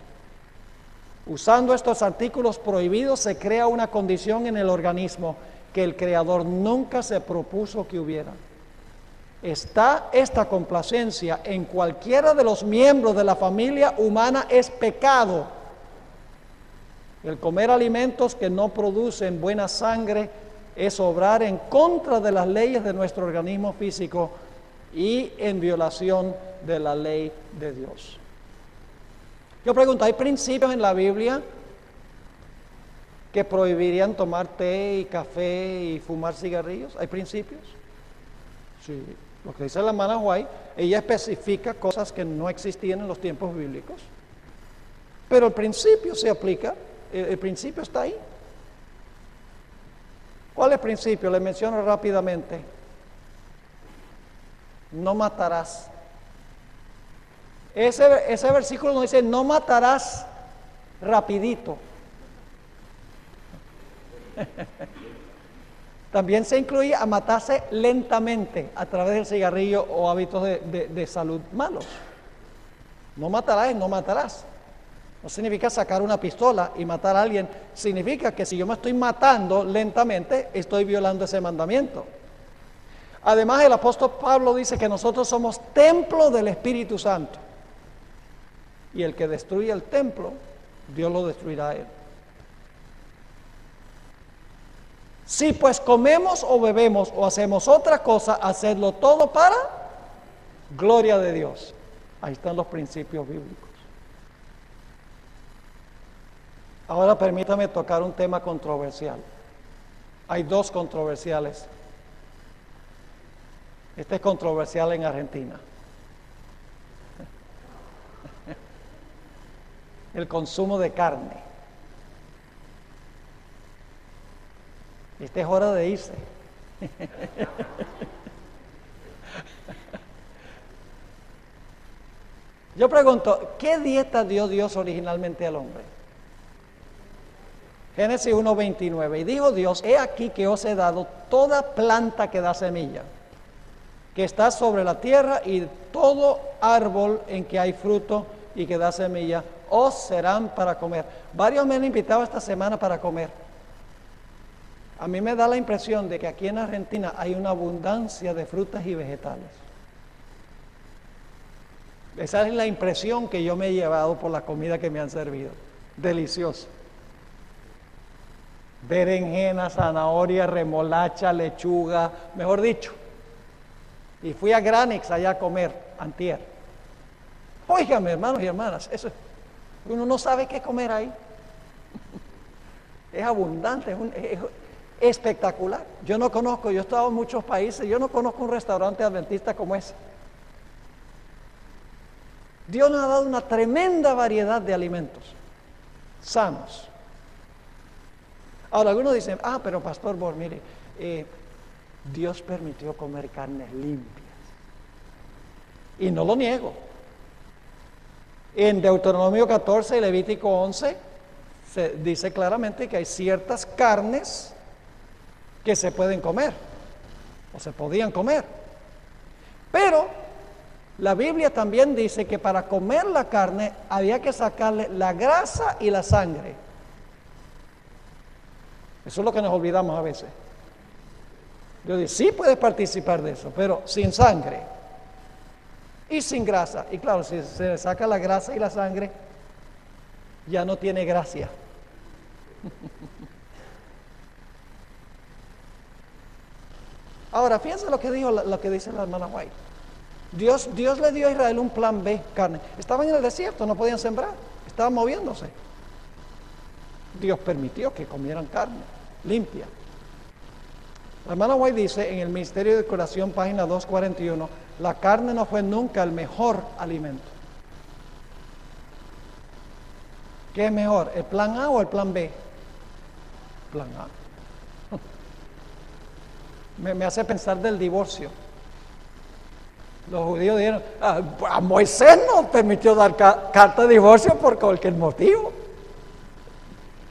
Usando estos artículos prohibidos se crea una condición en el organismo que el Creador nunca se propuso que hubiera. Está esta complacencia en cualquiera de los miembros de la familia humana es pecado. El comer alimentos que no producen buena sangre es obrar en contra de las leyes de nuestro organismo físico y en violación de la ley de Dios. Yo pregunto, ¿hay principios en la Biblia que prohibirían tomar té y café y fumar cigarrillos? ¿Hay principios? Sí. Lo que dice la hermana White, ella especifica cosas que no existían en los tiempos bíblicos, pero el principio se aplica, el principio está ahí. ¿Cuál es el principio? Le menciono rápidamente. No matarás. Ese versículo nos dice, no matarás rapidito. También se incluye a matarse lentamente a través del cigarrillo o hábitos de salud malos. No matarás, no matarás. No significa sacar una pistola y matar a alguien. Significa que si yo me estoy matando lentamente, estoy violando ese mandamiento. Además, el apóstol Pablo dice que nosotros somos templo del Espíritu Santo. Y el que destruye el templo, Dios lo destruirá a él. Si pues comemos o bebemos o hacemos otra cosa, hacedlo todo para gloria de Dios. Ahí están los principios bíblicos. Ahora permítame tocar un tema controversial. Hay dos controversiales. Este es controversial en Argentina. El consumo de carne. Esta es hora de irse. Yo pregunto, ¿qué dieta dio Dios originalmente al hombre? Génesis 1:29. Y dijo Dios, he aquí que os he dado toda planta que da semilla, que está sobre la tierra, y todo árbol en que hay fruto y que da semilla, os serán para comer. Varios me han invitado esta semana para comer. A mí me da la impresión de que aquí en Argentina hay una abundancia de frutas y vegetales. Esa es la impresión que yo me he llevado por la comida que me han servido. Delicioso. Berenjena, zanahoria, remolacha, lechuga, mejor dicho. Y fui a Granix allá a comer, antier. Óigame, hermanos y hermanas, eso, uno no sabe qué comer ahí. Es abundante, es espectacular. Yo he estado en muchos países, yo no conozco un restaurante adventista como ese. Dios nos ha dado una tremenda variedad de alimentos sanos. Ahora, algunos dicen, pero pastor Bor, mire, Dios permitió comer carnes limpias. Y no lo niego. En Deuteronomio 14 y Levítico 11 se dice claramente que hay ciertas carnes que se pueden comer, o se podían comer. Pero la Biblia también dice que para comer la carne había que sacarle la grasa y la sangre. Eso es lo que nos olvidamos a veces. Yo digo, sí puedes participar de eso, pero sin sangre y sin grasa. Y claro, si se le saca la grasa y la sangre, ya no tiene gracia. Ahora, fíjense lo que dice la hermana White. Dios le dio a Israel un plan B, carne. Estaban en el desierto, no podían sembrar, estaban moviéndose. Dios permitió que comieran carne limpia. La hermana White dice en el Ministerio de Curación, página 241, la carne no fue nunca el mejor alimento. ¿Qué es mejor, el plan A o el plan B? Plan A. Me hace pensar del divorcio. Los judíos dijeron, a Moisés no permitió dar carta de divorcio por cualquier motivo.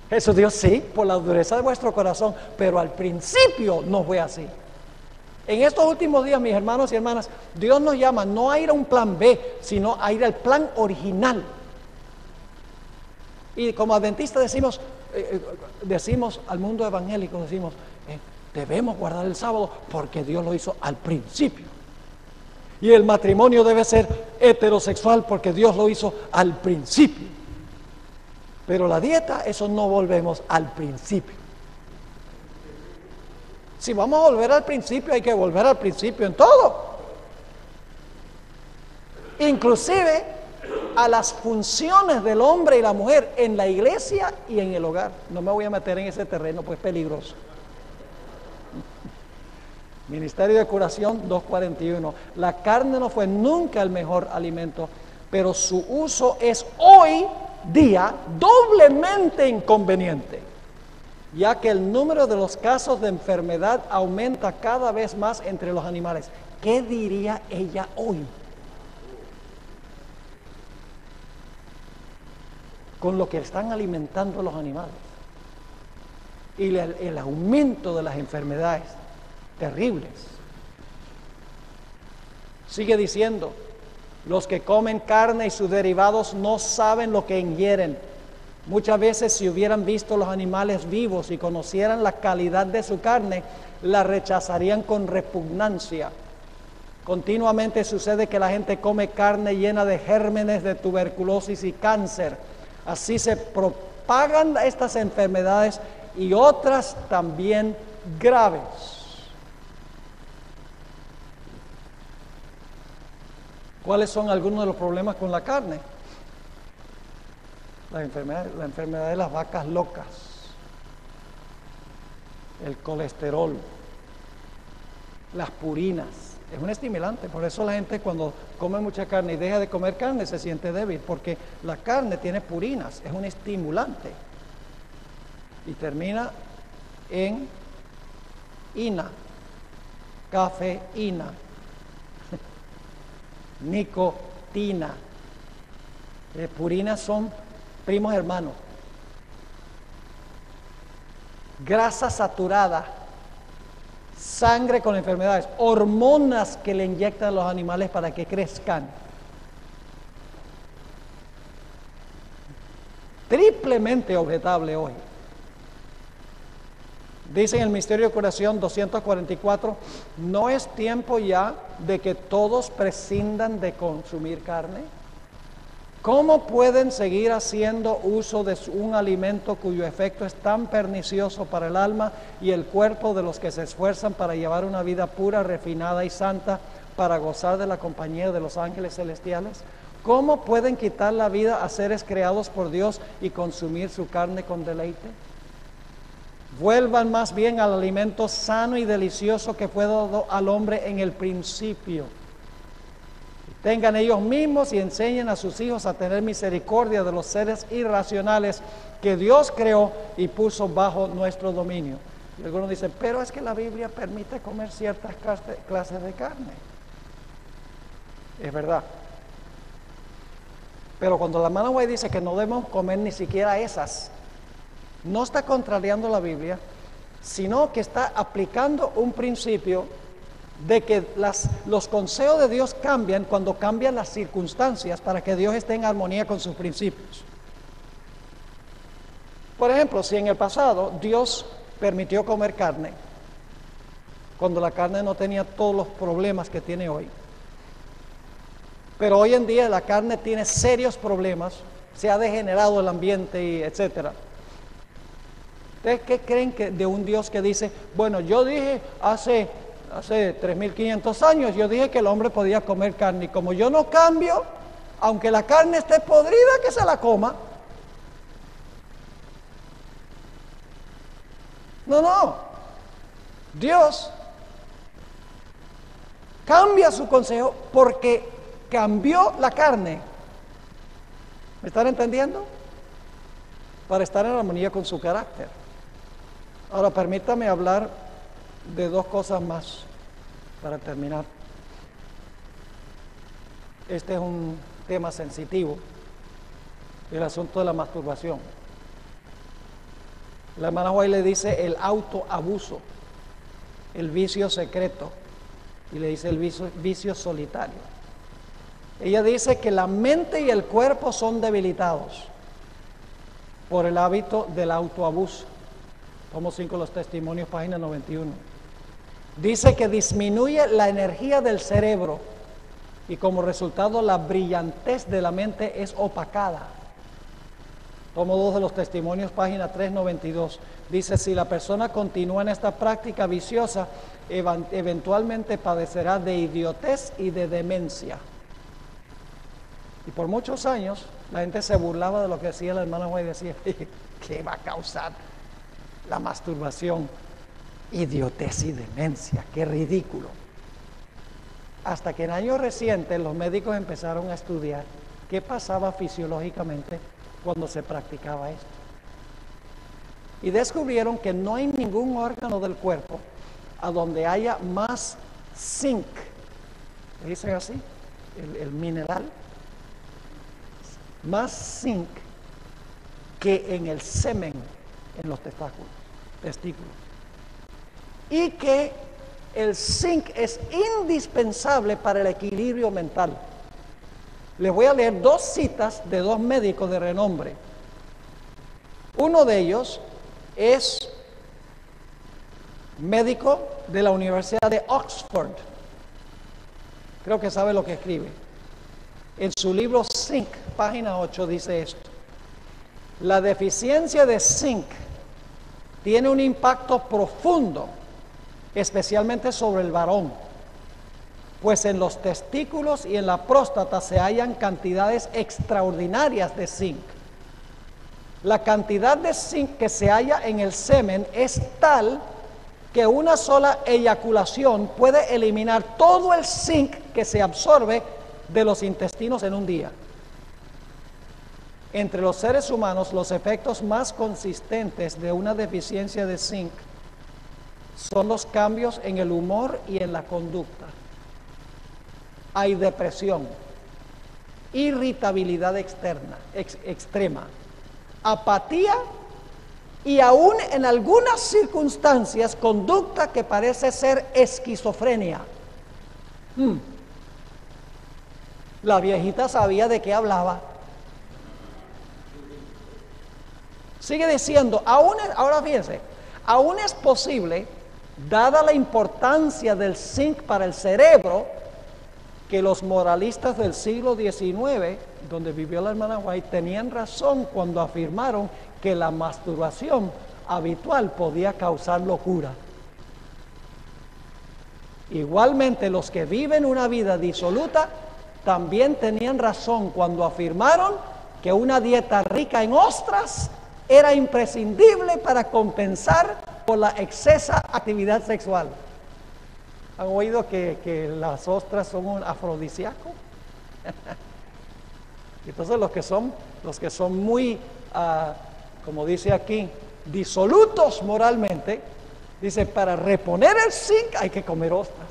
Jesús dijo, sí, por la dureza de vuestro corazón, pero al principio no fue así. En estos últimos días, mis hermanos y hermanas, Dios nos llama no a ir a un plan B, sino a ir al plan original. Y como adventistas decimos al mundo evangélico, decimos, debemos guardar el sábado porque Dios lo hizo al principio. Y el matrimonio debe ser heterosexual porque Dios lo hizo al principio. Pero la dieta, eso no volvemos al principio. Si vamos a volver al principio, hay que volver al principio en todo. Inclusive a las funciones del hombre y la mujer en la iglesia y en el hogar. No me voy a meter en ese terreno, pues peligroso. Ministerio de Curación 2:41. La carne no fue nunca el mejor alimento, pero su uso es hoy día doblemente inconveniente, ya que el número de los casos de enfermedad aumenta cada vez más entre los animales. ¿Qué diría ella hoy? Con lo que están alimentando los animales y el aumento de las enfermedades terribles. Sigue diciendo, los que comen carne y sus derivados no saben lo que ingieren. Muchas veces, si hubieran visto los animales vivos y conocieran la calidad de su carne, la rechazarían con repugnancia. Continuamente sucede que la gente come carne llena de gérmenes de tuberculosis y cáncer. Así se propagan estas enfermedades y otras también graves. ¿Cuáles son algunos de los problemas con la carne? La enfermedad de las vacas locas, el colesterol, las purinas. Es un estimulante, por eso la gente cuando come mucha carne y deja de comer carne se siente débil, porque la carne tiene purinas, es un estimulante. Y termina en ina, cafeína, nicotina. Purinas son primos hermanos. Grasa saturada, sangre con enfermedades, hormonas que le inyectan a los animales para que crezcan. Triplemente objetable hoy. Dice en el Ministerio de Curación 244, ¿no es tiempo ya de que todos prescindan de consumir carne? ¿Cómo pueden seguir haciendo uso de un alimento cuyo efecto es tan pernicioso para el alma y el cuerpo de los que se esfuerzan para llevar una vida pura, refinada y santa, para gozar de la compañía de los ángeles celestiales? ¿Cómo pueden quitar la vida a seres creados por Dios y consumir su carne con deleite? Vuelvan más bien al alimento sano y delicioso que fue dado al hombre en el principio. Tengan ellos mismos y enseñen a sus hijos a tener misericordia de los seres irracionales que Dios creó y puso bajo nuestro dominio. Y algunos dicen, pero es que la Biblia permite comer ciertas clases de carne. Es verdad. Pero cuando la hermana White dice que no debemos comer ni siquiera esas, no está contrariando la Biblia, sino que está aplicando un principio de que los consejos de Dios cambian cuando cambian las circunstancias para que Dios esté en armonía con sus principios. Por ejemplo, si en el pasado Dios permitió comer carne, cuando la carne no tenía todos los problemas que tiene hoy, pero hoy en día la carne tiene serios problemas, se ha degenerado el ambiente y etcétera. ¿Ustedes qué creen que de un Dios que dice, bueno, yo dije hace 3.500 años, yo dije que el hombre podía comer carne, y como yo no cambio, aunque la carne esté podrida, que se la coma? No. Dios cambia su consejo porque cambió la carne. ¿Me están entendiendo? Para estar en armonía con su carácter. Ahora permítame hablar de dos cosas más para terminar. Este es un tema sensitivo, el asunto de la masturbación. La hermana White le dice el autoabuso, el vicio secreto, y le dice el vicio solitario. Ella dice que la mente y el cuerpo son debilitados por el hábito del autoabuso. Tomo 5 los testimonios, página 91. Dice que disminuye la energía del cerebro y como resultado la brillantez de la mente es opacada. Tomo 2 de los testimonios, página 392. Dice, si la persona continúa en esta práctica viciosa, eventualmente padecerá de idiotez y de demencia. Y por muchos años la gente se burlaba de lo que decía la hermana White, decía, ¿qué va a causar la masturbación? Idiotez y demencia, qué ridículo. Hasta que en años recientes los médicos empezaron a estudiar qué pasaba fisiológicamente cuando se practicaba esto. Y descubrieron que no hay ningún órgano del cuerpo a donde haya más zinc, ¿le dicen así? El mineral, más zinc que en el semen, en los testículos. Y que el zinc es indispensable para el equilibrio mental. Les voy a leer 2 citas de 2 médicos de renombre. Uno de ellos es médico de la Universidad de Oxford. Creo que sabe lo que escribe. En su libro Zinc, página 8, dice esto: la deficiencia de zinc tiene un impacto profundo, especialmente sobre el varón, pues en los testículos y en la próstata se hallan cantidades extraordinarias de zinc. La cantidad de zinc que se halla en el semen es tal que una sola eyaculación puede eliminar todo el zinc que se absorbe de los intestinos en un día. Entre los seres humanos, los efectos más consistentes de una deficiencia de zinc son los cambios en el humor y en la conducta. Hay depresión, irritabilidad extrema, apatía y aún en algunas circunstancias conducta que parece ser esquizofrenia. La viejita sabía de qué hablaba. Sigue diciendo, ahora fíjense, aún es posible, dada la importancia del zinc para el cerebro, que los moralistas del siglo XIX, donde vivió la hermana White, tenían razón cuando afirmaron que la masturbación habitual podía causar locura. Igualmente, los que viven una vida disoluta también tenían razón cuando afirmaron que una dieta rica en ostras era imprescindible para compensar por la excesa actividad sexual. ¿Han oído que las ostras son un afrodisíaco? Entonces los que son muy, como dice aquí, disolutos moralmente, dice, para reponer el zinc hay que comer ostras,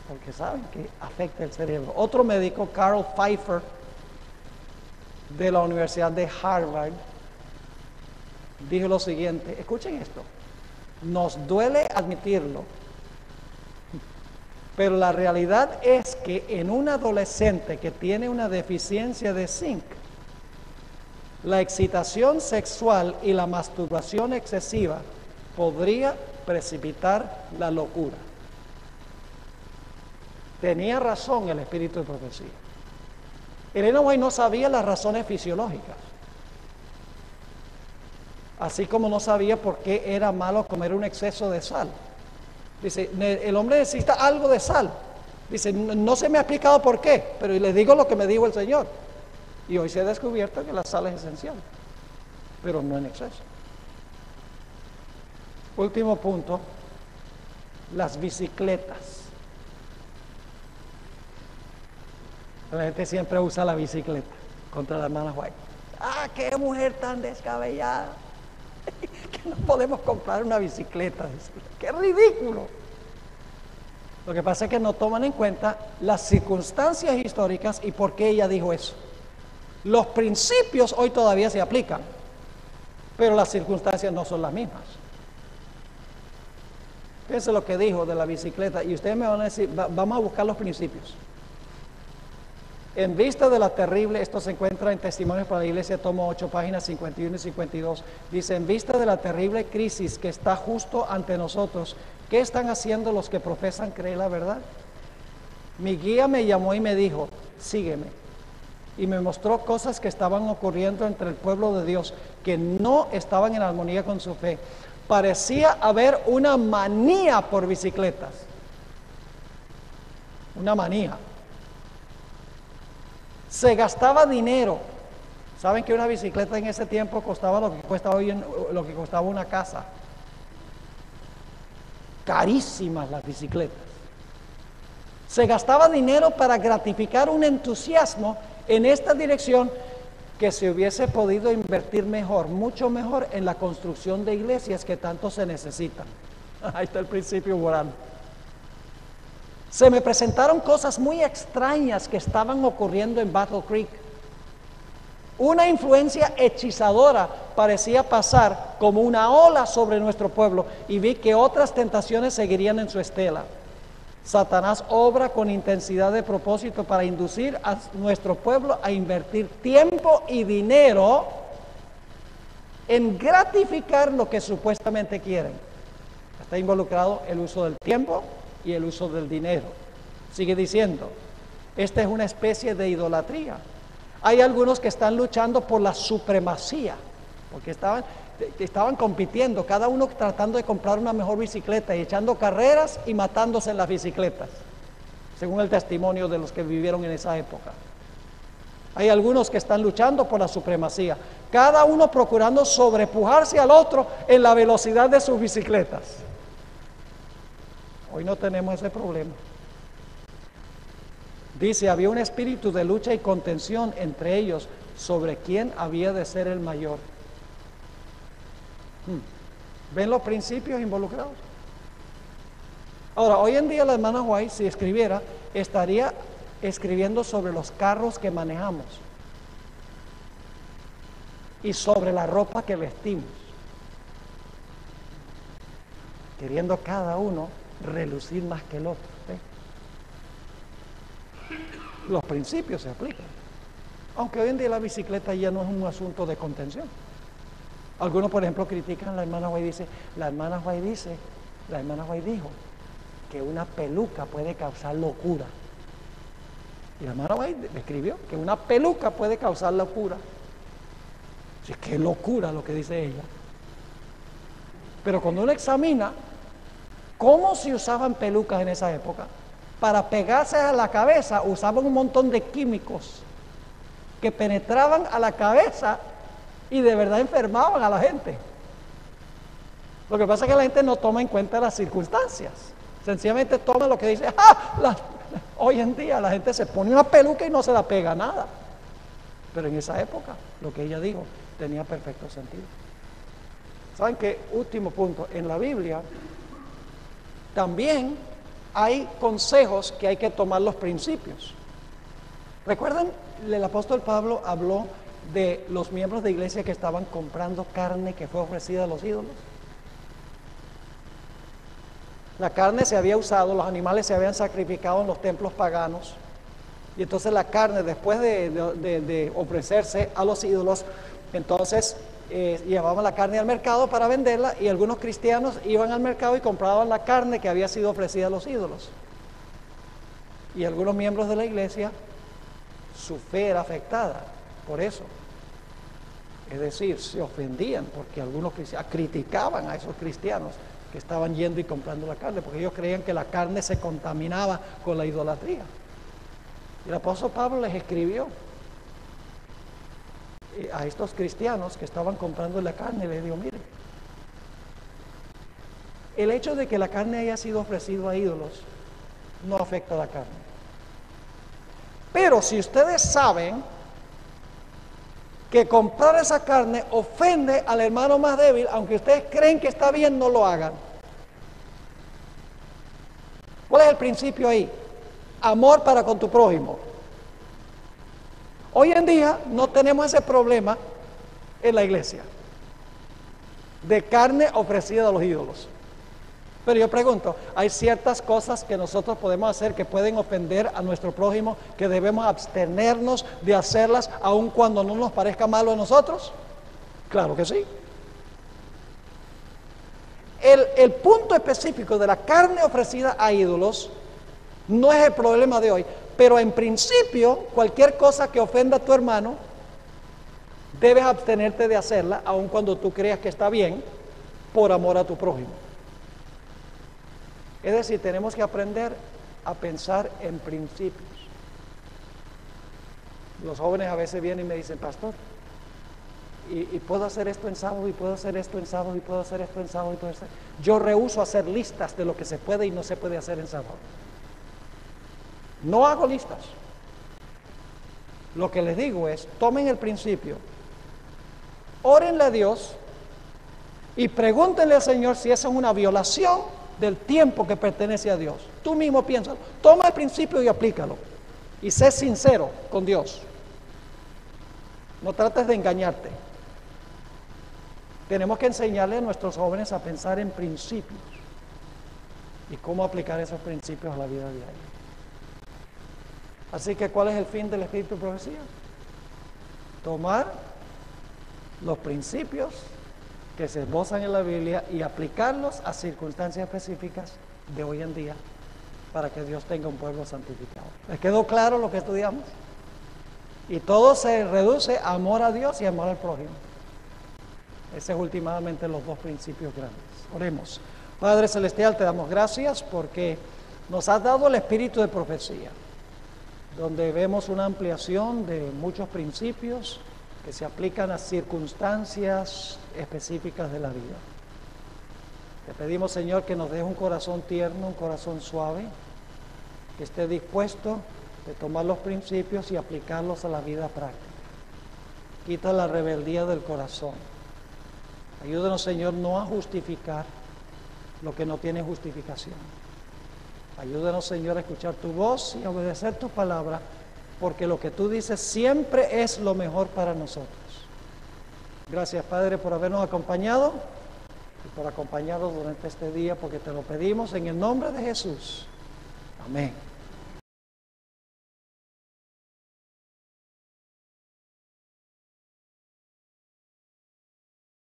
porque saben que afecta el cerebro. Otro médico, Carl Pfeiffer, de la Universidad de Harvard, dijo lo siguiente, escuchen esto: nos duele admitirlo, pero la realidad es que en un adolescente que tiene una deficiencia de zinc, la excitación sexual y la masturbación excesiva podría precipitar la locura. Tenía razón el espíritu de profecía. Elena White no sabía las razones fisiológicas, así como no sabía por qué era malo comer un exceso de sal. Dice, el hombre necesita algo de sal. Dice, no se me ha explicado por qué, pero les digo lo que me dijo el Señor. Y hoy se ha descubierto que la sal es esencial, pero no en exceso. Último punto, las bicicletas. La gente siempre usa la bicicleta contra la hermana White. ¡Ah, qué mujer tan descabellada! Que no podemos comprar una bicicleta. ¡Qué ridículo! Lo que pasa es que no toman en cuenta las circunstancias históricas y por qué ella dijo eso. Los principios hoy todavía se aplican, pero las circunstancias no son las mismas. Fíjense lo que dijo de la bicicleta y ustedes me van a decir, vamos a buscar los principios. En vista de la terrible, esto se encuentra en Testimonios para la Iglesia, tomo 8, páginas 51 y 52, dice, en vista de la terrible crisis que está justo ante nosotros, ¿qué están haciendo los que profesan creer la verdad? Mi guía me llamó y me dijo, sígueme, y me mostró cosas que estaban ocurriendo entre el pueblo de Dios, que no estaban en armonía con su fe. Parecía haber una manía por bicicletas, una manía. Se gastaba dinero. ¿Saben que una bicicleta en ese tiempo costaba lo que cuesta hoy lo que costaba una casa? Carísimas las bicicletas. Se gastaba dinero para gratificar un entusiasmo en esta dirección que se hubiese podido invertir mejor, mucho mejor en la construcción de iglesias que tanto se necesitan. Ahí está el principio moral. Se me presentaron cosas muy extrañas que estaban ocurriendo en Battle Creek. Una influencia hechizadora parecía pasar como una ola sobre nuestro pueblo y vi que otras tentaciones seguirían en su estela. Satanás obra con intensidad de propósito para inducir a nuestro pueblo a invertir tiempo y dinero en gratificar lo que supuestamente quieren. Está involucrado el uso del tiempo y el uso del dinero. Sigue diciendo, esta es una especie de idolatría. Hay algunos que están luchando por la supremacía, porque estaban compitiendo, cada uno tratando de comprar una mejor bicicleta y echando carreras y matándose en las bicicletas, según el testimonio de los que vivieron en esa época. Hay algunos que están luchando por la supremacía, cada uno procurando sobrepujarse al otro en la velocidad de sus bicicletas. Hoy no tenemos ese problema. Dice, había un espíritu de lucha y contención entre ellos sobre quién había de ser el mayor. ¿Ven los principios involucrados? Ahora, hoy en día la hermana White, si escribiera, estaría escribiendo sobre los carros que manejamos y sobre la ropa que vestimos, queriendo cada uno relucir más que el otro. Los principios se aplican, aunque hoy en día la bicicleta ya no es un asunto de contención. Algunos, por ejemplo, critican a la hermana White, la hermana White dijo que una peluca puede causar locura. Y la hermana White escribió que una peluca puede causar locura. Sí, qué locura lo que dice ella. Pero cuando uno examina cómo se usaban pelucas en esa época, para pegarse a la cabeza usaban un montón de químicos que penetraban a la cabeza y de verdad enfermaban a la gente. Lo que pasa es que la gente no toma en cuenta las circunstancias, sencillamente toma lo que dice, hoy en día la gente se pone una peluca y no se la pega nada, pero en esa época lo que ella dijo tenía perfecto sentido. ¿Saben qué? Último punto, en la Biblia también hay consejos que hay que tomar los principios. ¿Recuerdan? El apóstol Pablo habló de los miembros de iglesia que estaban comprando carne que fue ofrecida a los ídolos. La carne se había usado, los animales se habían sacrificado en los templos paganos, y entonces la carne, después de ofrecerse a los ídolos, entonces llevaban la carne al mercado para venderla, y algunos cristianos iban al mercado y compraban la carne que había sido ofrecida a los ídolos. Y algunos miembros de la iglesia, su fe era afectada por eso. Es decir, se ofendían porque algunos criticaban a esos cristianos que estaban yendo y comprando la carne, porque ellos creían que la carne se contaminaba con la idolatría. Y el apóstol Pablo les escribió a estos cristianos que estaban comprando la carne, les digo, miren, el hecho de que la carne haya sido ofrecida a ídolos no afecta a la carne. Pero si ustedes saben que comprar esa carne ofende al hermano más débil, aunque ustedes creen que está bien, no lo hagan. ¿Cuál es el principio ahí? Amor para con tu prójimo. Hoy en día no tenemos ese problema en la iglesia de carne ofrecida a los ídolos. Pero yo pregunto, ¿hay ciertas cosas que nosotros podemos hacer que pueden ofender a nuestro prójimo, que debemos abstenernos de hacerlas aun cuando no nos parezca malo a nosotros? Claro que sí. El punto específico de la carne ofrecida a ídolos no es el problema de hoy, pero en principio cualquier cosa que ofenda a tu hermano debes abstenerte de hacerla aun cuando tú creas que está bien, por amor a tu prójimo. Es decir, tenemos que aprender a pensar en principios. Los jóvenes a veces vienen y me dicen, pastor, y puedo hacer esto en sábado, y puedo hacer esto en sábado, y puedo hacer esto en sábado, y puedo hacer... Yo rehúso hacer listas de lo que se puede y no se puede hacer en sábado. No hago listas. Lo que les digo es, tomen el principio, órenle a Dios y pregúntenle al Señor si esa es una violación del tiempo que pertenece a Dios. Tú mismo piénsalo, toma el principio y aplícalo. Y sé sincero con Dios. No trates de engañarte. Tenemos que enseñarle a nuestros jóvenes a pensar en principios y cómo aplicar esos principios a la vida diaria. Así que, ¿cuál es el fin del Espíritu de Profecía? Tomar los principios que se esbozan en la Biblia y aplicarlos a circunstancias específicas de hoy en día para que Dios tenga un pueblo santificado. ¿Les quedó claro lo que estudiamos? Y todo se reduce a amor a Dios y amor al prójimo. Esos es últimamente los dos principios grandes. Oremos. Padre Celestial, te damos gracias porque nos has dado el espíritu de profecía, donde vemos una ampliación de muchos principios que se aplican a circunstancias específicas de la vida. Te pedimos, Señor, que nos deje un corazón tierno, un corazón suave, que esté dispuesto de tomar los principios y aplicarlos a la vida práctica. Quita la rebeldía del corazón. Ayúdanos, Señor, no a justificar lo que no tiene justificación. Ayúdanos, Señor, a escuchar tu voz y a obedecer tu palabra, porque lo que tú dices siempre es lo mejor para nosotros. Gracias, Padre, por habernos acompañado y por acompañarnos durante este día, porque te lo pedimos en el nombre de Jesús. Amén.